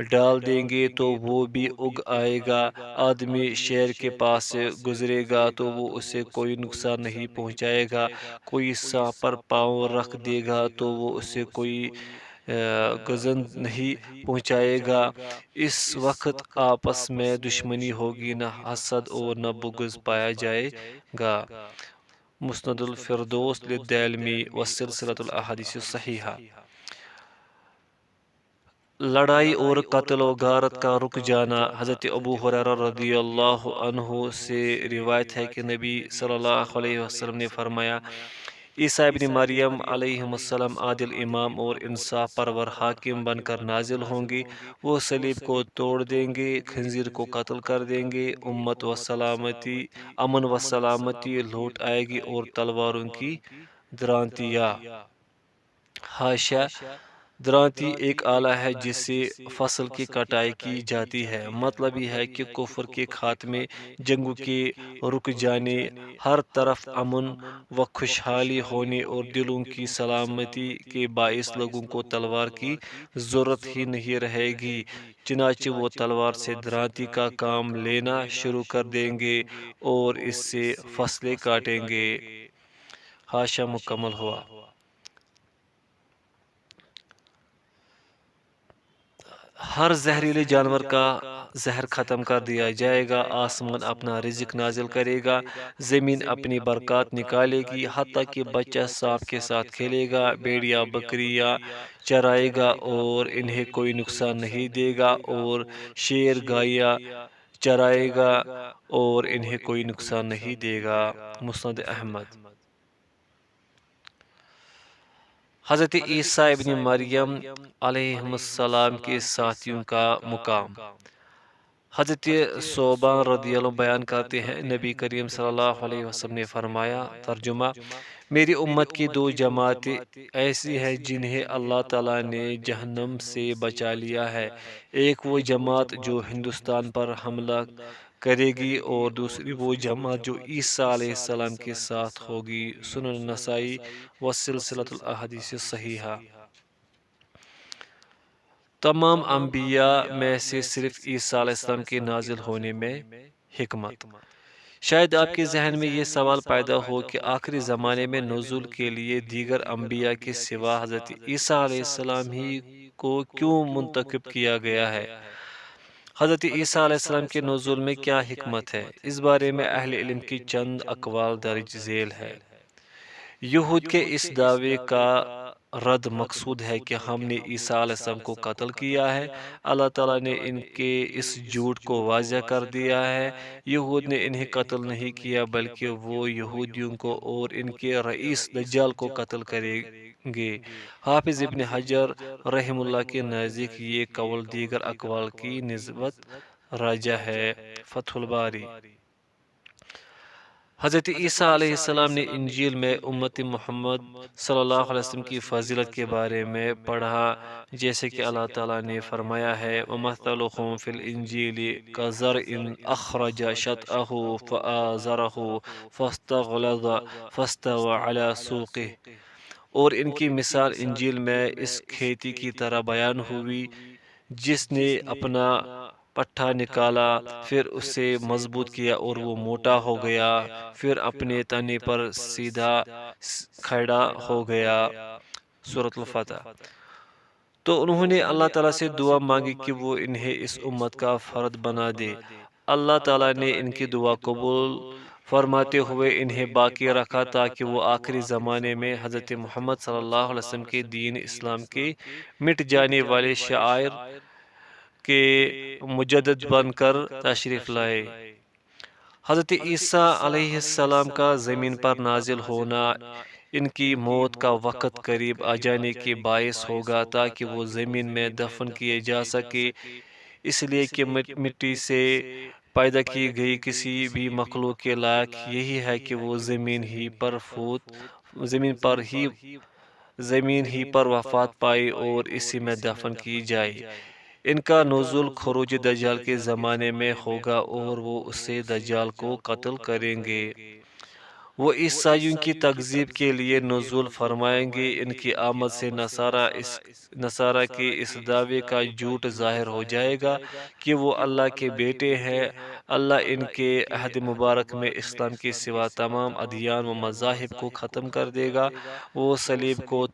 ڈال دیں گے تو وہ بھی اگ آئے گا۔ آدمی شیر کے پاس سے گزرے گا تو وہ اسے کوئی نقصان نہیں پہنچائے گا، کوئی سانپ پر پاؤں رکھ دے گا تو وہ اسے کوئی گزند نہیں پہنچائے گا۔ اس وقت آپس میں دشمنی ہوگی، نہ حسد اور نہ بغض پایا جائے گا۔ مسند الفردوس للدیلمی وسلسلۃ الاحادیث الصحیحہ۔ لڑائی اور قتل و غارت کا رک جانا۔ حضرت ابو ہریرہ رضی اللہ عنہ سے روایت ہے کہ نبی صلی اللہ علیہ وسلم نے فرمایا، عیسیٰ ابن مریم علیہ السلام عادل امام اور انصاف پرور حاکم بن کر نازل ہوں گے۔ وہ صلیب کو توڑ دیں گے، خنزیر کو قتل کر دیں گے، امن و سلامتی لوٹ آئے گی اور تلواروں کی درانتیاں۔ حاشیہ: درانتی ایک آلہ ہے جس سے فصل کی کٹائی کی جاتی ہے۔ مطلب یہ ہے کہ کفر کے خاتمے، جنگوں کے رک جانے، ہر طرف امن و خوشحالی ہونے اور دلوں کی سلامتی کے باعث لوگوں کو تلوار کی ضرورت ہی نہیں رہے گی، چنانچہ وہ تلوار سے درانتی کا کام لینا شروع کر دیں گے اور اس سے فصلیں کاٹیں گے۔ حاشیہ مکمل ہوا۔ ہر زہریلے جانور کا زہر ختم کر دیا جائے گا، آسمان اپنا رزق نازل کرے گا، زمین اپنی برکات نکالے گی، حتیٰ کہ بچہ سانپ کے ساتھ کھیلے گا، بھیڑیا بکریاں چرائے گا اور انہیں کوئی نقصان نہیں دے گا، اور شیر گائیاں چرائے گا اور انہیں کوئی نقصان نہیں دے گا۔ مسند احمد۔ حضرت عیسیٰ ابن مریم علیہ السلام کے ساتھیوں کا مقام۔ حضرت ثوبان رضی اللہ عنہ بیان کرتے ہیں، نبی کریم صلی اللہ علیہ وسلم نے فرمایا، ترجمہ: میری امت کی دو جماعتیں ایسی ہیں جنہیں اللہ تعالیٰ نے جہنم سے بچا لیا ہے۔ ایک وہ جماعت جو ہندوستان پر حملہ کرے گی اور دوسری وہ جماعت جو عیسیٰ علیہ السلام کے ساتھ ہوگی۔ سنن نسائی وسلسلۃ الاحادیث الصحیحہ۔ تمام انبیاء میں سے صرف عیسیٰ علیہ السلام کے نازل ہونے میں حکمت۔ شاید آپ کے ذہن میں یہ سوال پیدا ہو کہ آخری زمانے میں نزول کے لیے دیگر انبیاء کے سوا حضرت عیسیٰ علیہ السلام ہی کو کیوں منتخب کیا گیا ہے؟ حضرت عیسیٰ علیہ السلام کے نزول میں کیا حکمت ہے؟ اس بارے میں اہل علم کی چند اقوال درج ذیل ہے۔ یہود کے اس دعوے کا رد مقصود ہے کہ ہم نے عیسیٰ علیہ السلام کو قتل کیا ہے۔ اللہ تعالیٰ نے ان کے اس جھوٹ کو واضح کر دیا ہے۔ یہود نے انہیں قتل نہیں کیا بلکہ وہ یہودیوں کو اور ان کے رئیس دجال کو قتل کریں گے۔ حافظ ابن حجر رحمہ اللہ کے نزدیک یہ قول دیگر اقوال کی نسبت راجح ہے۔ فتح الباری۔ حضرت عیسیٰ علیہ السلام نے انجیل میں امت محمد صلی اللہ علیہ وسلم کی فضیلت کے بارے میں پڑھا، جیسے کہ اللہ تعالیٰ نے فرمایا ہے، وَمَثَلُهُمْ فِي الْإِنجِيلِ كَزَرْعٍ أَخْرَجَ شَطْأَهُ فَآزَرَهُ فَاسْتَغْلَظَ فَاسْتَوَىٰ عَلَىٰ سُوقِهِ۔ اور ان کی مثال انجیل میں اس کھیتی کی طرح بیان ہوئی جس نے اپنا پٹھا نکالا، پھر اسے مضبوط کیا اور وہ موٹا ہو گیا، پھر اپنے تنے پر سیدھا کھڑا ہو گیا۔ سورۃ الفتح۔ تو انہوں نے اللہ تعالیٰ سے دعا مانگی کہ وہ انہیں اس امت کا فرد بنا دے۔ اللہ تعالیٰ نے ان کی دعا قبول فرماتے ہوئے انہیں باقی رکھا تاکہ وہ آخری زمانے میں حضرت محمد صلی اللہ علیہ وسلم کے دین اسلام کے مٹ جانے والے شعائر کے مجدد بن کر تشریف لائے۔ حضرت عیسیٰ علیہ السلام کا زمین پر نازل ہونا ان کی موت کا وقت قریب آ جانے کے باعث ہوگا تاکہ وہ زمین میں دفن کیے جا سکے، اس لیے کہ مٹی سے پیدا کی گئی کسی بھی مخلوق کے لائق یہی ہے کہ وہ زمین ہی پر وفات پائے اور اسی میں دفن کی جائے۔ ان کا نزول خروج دجال کے زمانے میں ہوگا اور وہ اسے دجال کو قتل کریں گے۔ وہ عیسائیوں کی تکذیب کے لیے نزول فرمائیں گے۔ ان کی آمد سے نصارہ کے اس دعوے کا جھوٹ ظاہر ہو جائے گا کہ وہ اللہ کے بیٹے ہیں۔ اللہ ان کے عہد مبارک میں اسلام کے سوا تمام ادیان و مذاہب کو ختم کر دے گا۔ وہ صلیب کو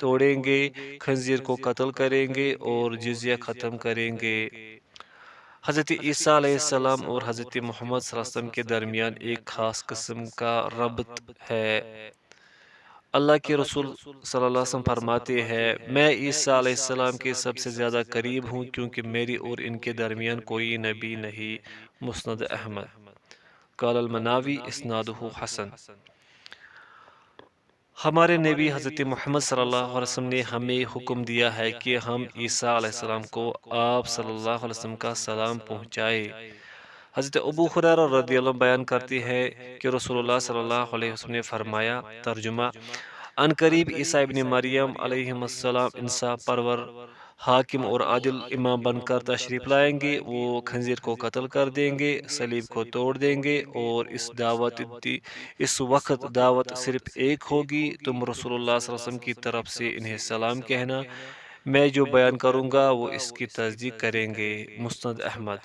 توڑیں گے، خنزیر کو قتل کریں گے اور جزیہ ختم کریں گے۔ حضرت عیسیٰ علیہ السلام اور حضرت محمد صلی اللہ علیہ وسلم کے درمیان ایک خاص قسم کا ربط ہے۔ اللہ کے رسول صلی اللہ علیہ وسلم فرماتے ہیں، میں عیسیٰ علیہ السلام کے سب سے زیادہ قریب ہوں کیونکہ میری اور ان کے درمیان کوئی نبی نہیں۔ مسند احمد۔ قال المناوی اسنادہ حسن۔ ہمارے نبی حضرت محمد صلی اللہ علیہ وسلم نے ہمیں حکم دیا ہے کہ ہم عیسیٰ علیہ السلام کو آپ صلی اللہ علیہ وسلم کا سلام پہنچائے۔ حضرت ابو ہریرہ رضی اللہ عنہ بیان کرتے ہیں کہ رسول اللہ صلی اللہ علیہ وسلم نے فرمایا، ترجمہ: ان قریب عیسیٰ ابن مریم علیہ السلام انصاف پرور، حاکم اور عادل امام بن کر تشریف لائیں گے۔ وہ خنزیر کو قتل کر دیں گے، صلیب کو توڑ دیں گے اور اس وقت دعوت صرف ایک ہوگی، تم رسول اللہ صلی اللہ علیہ وسلم کی طرف سے انہیں سلام کہنا، میں جو بیان کروں گا وہ اس کی تصدیق کریں گے۔ مسند احمد۔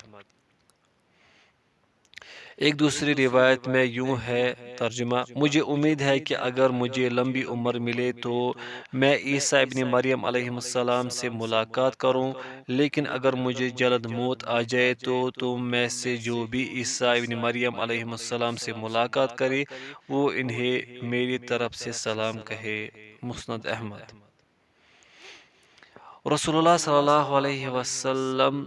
ایک دوسری روایت میں یوں ہے، ترجمہ: مجھے امید ہے کہ اگر مجھے لمبی عمر ملے تو میں عیسیٰ ابن مریم علیہ السلام سے ملاقات کروں، لیکن اگر مجھے جلد موت آ جائے تو تم میں سے جو بھی عیسیٰ ابن مریم علیہ السلام سے ملاقات کرے وہ انہیں میری طرف سے سلام کہے۔ مسند احمد۔ رسول اللہ صلی اللہ علیہ وسلم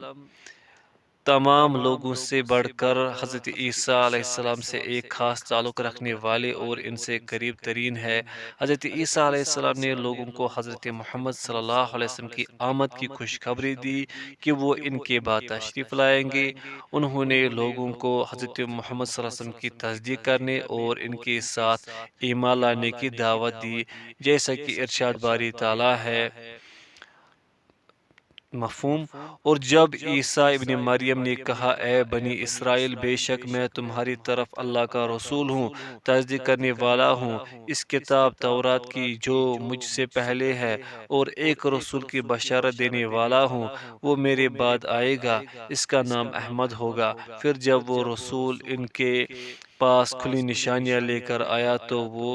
تمام لوگوں سے بڑھ کر حضرت عیسیٰ علیہ السلام سے ایک خاص تعلق رکھنے والے اور ان سے قریب ترین ہے۔ حضرت عیسیٰ علیہ السلام نے لوگوں کو حضرت محمد صلی اللہ علیہ وسلم کی آمد کی خوشخبری دی کہ وہ ان کے بعد تشریف لائیں گے۔ انہوں نے لوگوں کو حضرت محمد صلی اللہ علیہ وسلم کی تصدیق کرنے اور ان کے ساتھ ایمان لانے کی دعوت دی، جیسا کہ ارشاد باری تعالیٰ ہے، مفہوم: اور جب عیسیٰ ابن مریم نے کہا، اے بنی اسرائیل، بے شک میں تمہاری طرف اللہ کا رسول ہوں، تصدیق کرنے والا ہوں اس کتاب تورات کی جو مجھ سے پہلے ہے، اور ایک رسول کی بشارت دینے والا ہوں، وہ میرے بعد آئے گا، اس کا نام احمد ہوگا۔ پھر جب وہ رسول ان کے پاس کھلی نشانیاں لے کر آیا تو وہ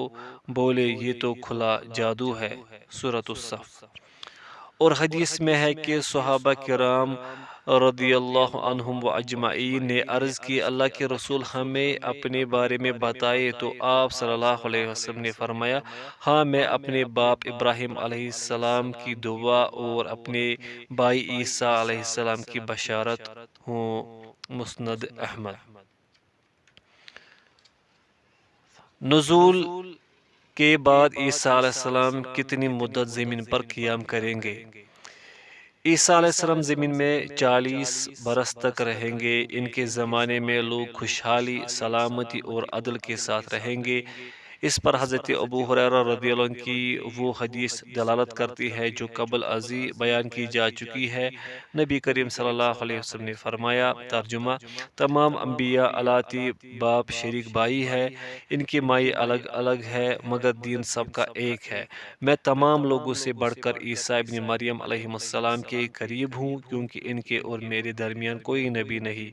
بولے، یہ تو کھلا جادو ہے۔ سورۃ الصف۔ اور حدیث میں ہے کہ صحابہ کرام رضی اللہ عنہم و اجمعین نے عرض کی، اللہ کے رسول ہمیں اپنے بارے میں بتائے، تو آپ صلی اللہ علیہ وسلم نے فرمایا، ہاں، میں اپنے باپ ابراہیم علیہ السلام کی دعا اور اپنے بھائی عیسیٰ علیہ السلام کی بشارت ہوں۔ مسند احمد۔ نزول کے بعد عیسیٰ علیہ السلام کتنی مدت زمین پر قیام کریں گے؟ عیسیٰ علیہ السلام زمین میں 40 برس تک رہیں گے۔ ان کے زمانے میں لوگ خوشحالی، سلامتی اور عدل کے ساتھ رہیں گے۔ اس پر حضرت ابو ہریرہ رضی اللہ عنہ کی وہ حدیث دلالت کرتی ہے جو قبل ازیں بیان کی جا چکی ہے۔ نبی کریم صلی اللہ علیہ وسلم نے فرمایا، ترجمہ: تمام انبیاء علاتی باپ شریک بھائی ہے، ان کی مائی الگ الگ ہے مگر دین سب کا ایک ہے۔ میں تمام لوگوں سے بڑھ کر عیسیٰ ابن مریم علیہ السلام کے قریب ہوں کیونکہ ان کے اور میرے درمیان کوئی نبی نہیں،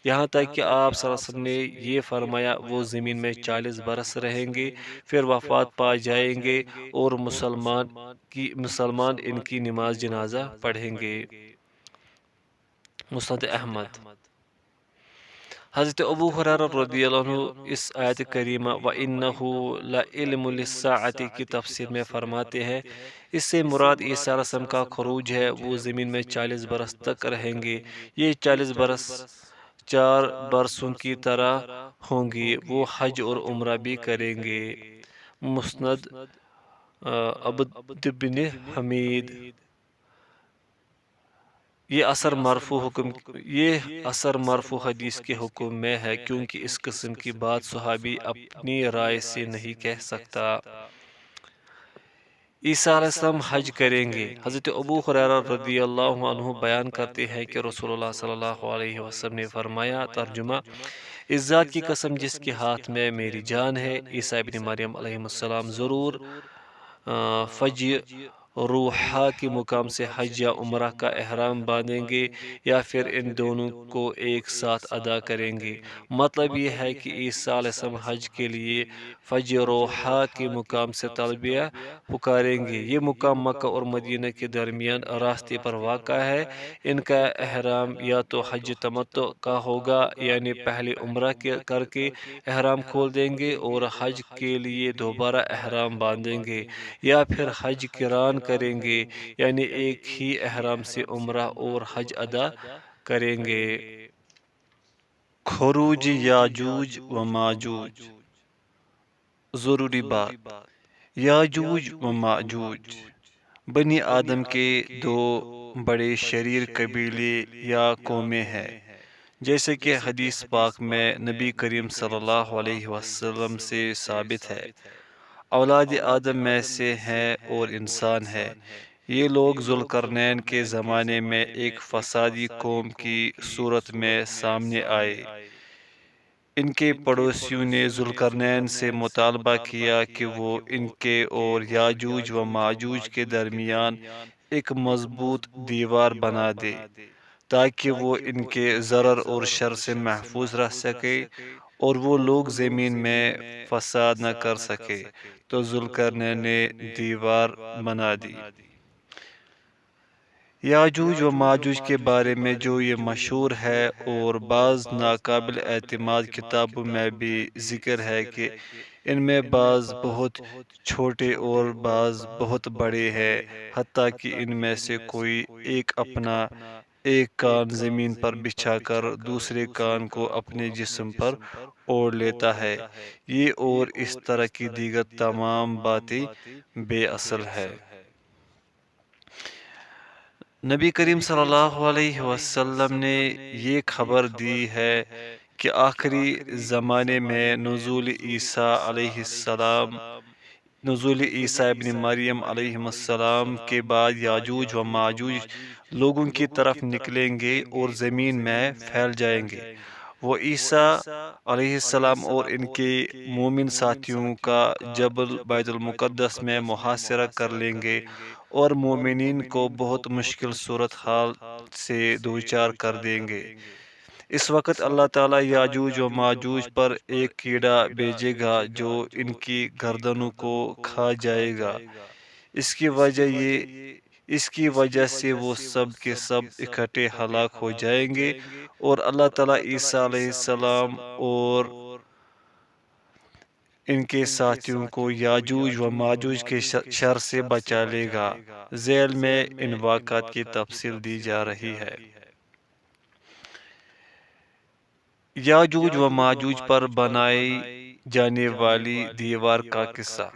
یہاں تک کہ آپ صلی اللہ علیہ وسلم نے یہ فرمایا، وہ زمین میں 40 برس رہیں گے، پھر وفات پا جائیں گے اور مسلمان ان کی نماز جنازہ پڑھیں گے۔ مسند احمد۔ حضرت ابو ہریرہ رضی اللہ عنہ اس آیت کریمہ وَإِنَّهُ لَعِلْمٌ لِلسَّاعَةِ کی تفسیر میں فرماتے ہیں، اس سے مراد عیسیٰ علیہ السلام کا خروج ہے۔ وہ زمین میں 40 برس تک رہیں گے۔ یہ 40 برس 4 برسوں کی طرح ہوں گی۔ وہ حج اور عمرہ بھی کریں گے۔ مسند عبد بن حمید۔ یہ اثر مرفوع حدیث کے حکم میں ہے کیونکہ اس قسم کی بات صحابی اپنی رائے سے نہیں کہہ سکتا۔ عیسیٰ علیہ السلام حج کریں گے۔ حضرت ابو ہریرہ رضی اللہ عنہ بیان کرتے ہیں کہ رسول اللہ صلی اللہ علیہ وسلم نے فرمایا، ترجمہ: اس ذات کی قسم جس کے ہاتھ میں میری جان ہے، عیسیٰ ابن مریم علیہ السلام ضرور فج روحا کے مقام سے حج یا عمرہ کا احرام باندھیں گے یا پھر ان دونوں کو ایک ساتھ ادا کریں گے۔ مطلب یہ ہے کہ عیسیٰ علیہ السلام حج کے لیے فج روحا کے مقام سے تلبیہ پکاریں گے۔ یہ مقام مکہ اور مدینہ کے درمیان راستے پر واقع ہے۔ ان کا احرام یا تو حج تمتع کا ہوگا، یعنی پہلے عمرہ کر کے احرام کھول دیں گے اور حج کے لیے دوبارہ احرام باندھیں گے، یا پھر حج قران کریں گے، یعنی ایک ہی احرام سے عمرہ اور حج ادا کریں گے۔ خروج یاجوج و ماجوج۔ ضروری بات: یاجوج و ماجوج بنی آدم کے دو بڑے شریر قبیلے یا قومیں ہیں، جیسے کہ حدیث پاک میں نبی کریم صلی اللہ علیہ وسلم سے ثابت ہے۔ اولاد آدم میں سے ہیں اور انسان ہے۔ یہ لوگ ذوالقرنین کے زمانے میں ایک فسادی قوم کی صورت میں سامنے آئے۔ ان کے پڑوسیوں نے ذوالقرنین سے مطالبہ کیا کہ وہ ان کے اور یاجوج و ماجوج کے درمیان ایک مضبوط دیوار بنا دے تاکہ وہ ان کے ضرر اور شر سے محفوظ رہ سکے اور وہ لوگ زمین میں فساد نہ کر سکے۔ تو ذوالقرنین نے دیوار بنا دی۔ یاجوج و ماجوج کے بارے میں جو یہ مشہور ہے اور بعض ناقابل اعتماد کتابوں میں بھی ذکر ہے کہ ان میں بعض بہت چھوٹے اور بعض بہت بڑے ہیں، حتیٰ کہ ان میں سے کوئی ایک اپنا ایک کان زمین پر بچھا کر دوسرے کان کو اپنے جسم پر اوڑھ لیتا ہے۔ یہ اور اس طرح کی دیگر تمام باتیں بے اصل ہے۔ نبی کریم صلی اللہ علیہ وسلم نے یہ خبر دی ہے کہ آخری زمانے میں نزول عیسیٰ ابن مریم علیہ السلام کے بعد یاجوج و ماجوج لوگوں کی طرف نکلیں گے اور زمین میں پھیل جائیں گے۔ وہ عیسیٰ علیہ السلام اور ان کے مومن ساتھیوں کا جبل بیت المقدس میں محاصرہ کر لیں گے اور مومنین کو بہت مشکل صورتحال سے دوچار کر دیں گے۔ اس وقت اللہ تعالیٰ یاجوج و ماجوج پر ایک کیڑا بھیجے گا جو ان کی گردنوں کو کھا جائے گا۔ اس کی وجہ سے وہ سب کے سب اکٹھے ہلاک ہو جائیں گے اور اللہ تعالیٰ عیسیٰ علیہ السلام اور ان کے ساتھیوں کو یاجوج و ماجوج کے شر سے بچا لے گا۔ ذیل میں ان واقعات کی تفصیل دی جا رہی ہے۔ یاجوج و ماجوج پر بنائی جانے والی دیوار کا قصہ۔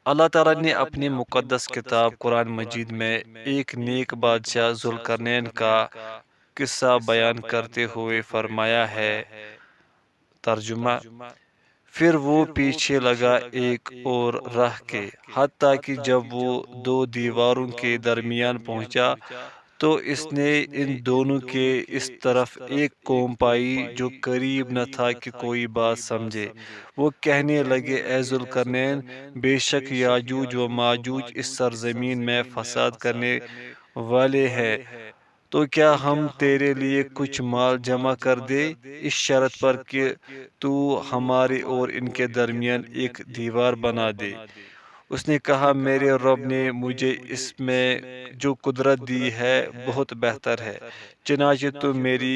اللہ تعالیٰ نے اپنی مقدس کتاب قرآن مجید میں ایک نیک بادشاہ ذوالقرنین کا قصہ بیان کرتے ہوئے فرمایا ہے، ترجمہ: پھر وہ پیچھے لگا ایک اور راہ کے، حتیٰ کہ جب وہ دو دیواروں کے درمیان پہنچا تو اس نے ان دونوں کے اس طرف ایک قوم پائی جو قریب نہ تھا کہ کوئی بات سمجھے۔ وہ کہنے لگے، اے ذوالقرنین، بے شک یاجوج و ماجوج اس سرزمین میں فساد کرنے والے ہیں، تو کیا ہم تیرے لیے کچھ مال جمع کر دیں، اس شرط پر کہ تو ہمارے اور ان کے درمیان ایک دیوار بنا دے۔ اس نے کہا، میرے رب نے مجھے اس میں جو قدرت دی ہے بہت بہتر ہے، چنانچہ تم میری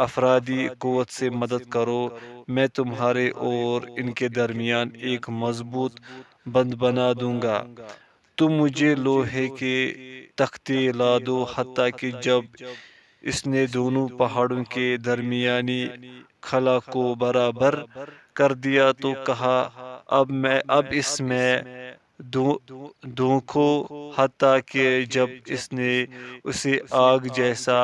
افرادی قوت سے مدد کرو، میں تمہارے اور ان کے درمیان ایک مضبوط بند بنا دوں گا۔ تم مجھے لوہے کے تختے لا دو۔ حتیٰ کہ جب اس نے دونوں پہاڑوں کے درمیانی خلا کو برابر کر دیا تو کہا، اب اس میں دھوکو۔ حتیٰ کہ جب اس نے اسے آگ جیسا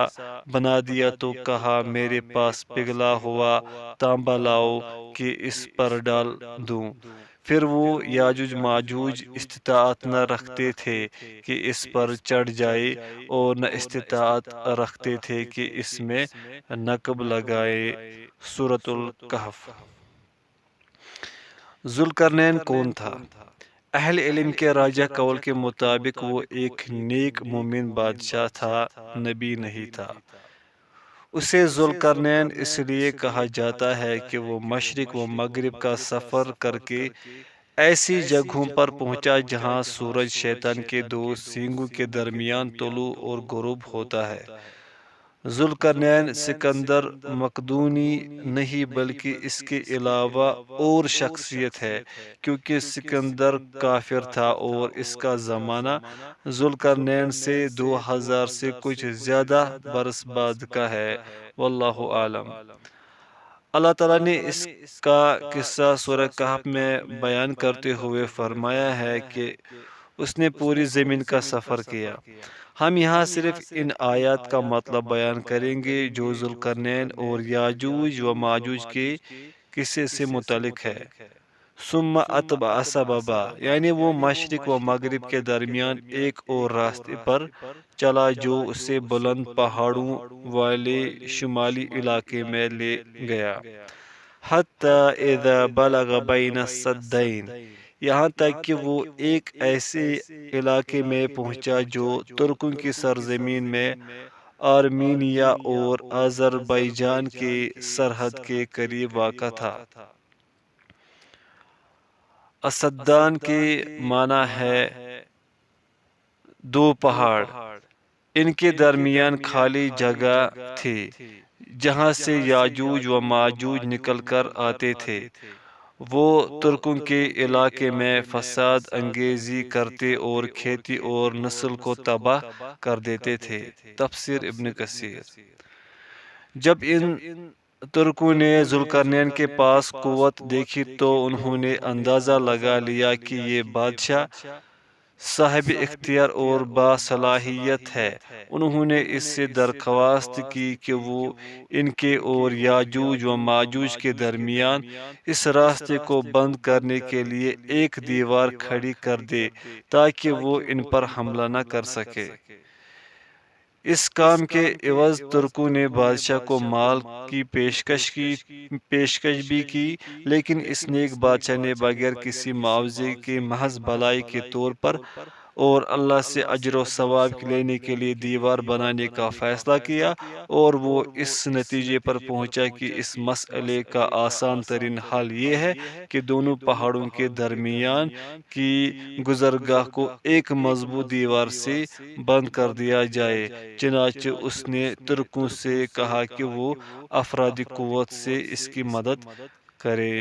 بنا دیا تو کہا، میرے پاس پگھلا ہوا تانبا لاؤ کہ اس پر ڈال دوں۔ پھر وہ یاجوج ماجوج استطاعت نہ رکھتے تھے کہ اس پر چڑھ جائے، اور نہ استطاعت رکھتے تھے کہ اس میں نقب لگائے۔ سورۃ الکہف۔ ذوالقرنین کون تھا؟ اہل علم کے راجح قول کے مطابق وہ ایک نیک مومن بادشاہ تھا، نبی نہیں تھا۔ اسے ذوالقرنین اس لیے کہا جاتا ہے کہ وہ مشرق و مغرب کا سفر کر کے ایسی جگہوں پر پہنچا جہاں سورج شیطان کے دو سینگوں کے درمیان طلوع اور غروب ہوتا ہے۔ ذوالقرنین سکندر مقدونی نہیں بلکہ اس کے علاوہ اور شخصیت ہے، کیونکہ سکندر کافر تھا اور اس کا زمانہ ذوالقرنین سے 2000 سے کچھ زیادہ برس بعد کا ہے۔ واللہ عالم۔ اللہ تعالیٰ نے اس کا قصہ سورہ کہف میں بیان کرتے ہوئے فرمایا ہے کہ اس نے پوری زمین کا سفر کیا۔ ہم یہاں صرف ان آیات کا مطلب بیان کریں گے جو ذوالقرنین اور یاجوج و ماجوج کے قصے سے متعلق ہے۔ ثم اتبع سببا، یعنی وہ مشرق و مغرب کے درمیان ایک اور راستے پر چلا جو اسے بلند پہاڑوں والے شمالی علاقے میں لے گیا۔ حتی اذا بلغ بین السدین، یہاں تک کہ وہ ایک ایسے علاقے میں پہنچا جو ترکوں کی سرزمین میں آرمینیا اور آذربائیجان کے سرحد کے قریب واقع تھا۔ السدان کے معنی ہے دو پہاڑ، ان کے درمیان خالی جگہ تھی جہاں سے یاجوج و ماجوج نکل کر آتے تھے۔ وہ ترکوں کے علاقے میں فساد انگیزی کرتے اور کھیتی اور نسل کو تباہ کر دیتے تھے۔ تفسیر ابن کثیر۔ جب ان ترکوں نے ذوالقرنین کے پاس قوت دیکھی تو انہوں نے اندازہ لگا لیا کہ یہ بادشاہ صاحب اختیار اور باصلاحیت ہے۔ انہوں نے اس سے درخواست کی کہ وہ ان کے اور یاجوج و ماجوج کے درمیان اس راستے کو بند کرنے کے لیے ایک دیوار کھڑی کر دے تاکہ وہ ان پر حملہ نہ کر سکے۔ اس کام کے عوض ترکوں نے بادشاہ کو مال کی پیشکش بھی کی، لیکن اس نیک بادشاہ نے بغیر کسی معاوضے کے محض بھلائی کے طور پر اور اللہ سے اجر و ثواب لینے کے لیے دیوار بنانے کا فیصلہ کیا، اور وہ اس نتیجے پر پہنچا کہ اس مسئلے کا آسان ترین حل یہ ہے کہ دونوں پہاڑوں کے درمیان کی گزرگاہ کو ایک مضبوط دیوار سے بند کر دیا جائے۔ چنانچہ اس نے ترکوں سے کہا کہ وہ افرادی قوت سے اس کی مدد کرے۔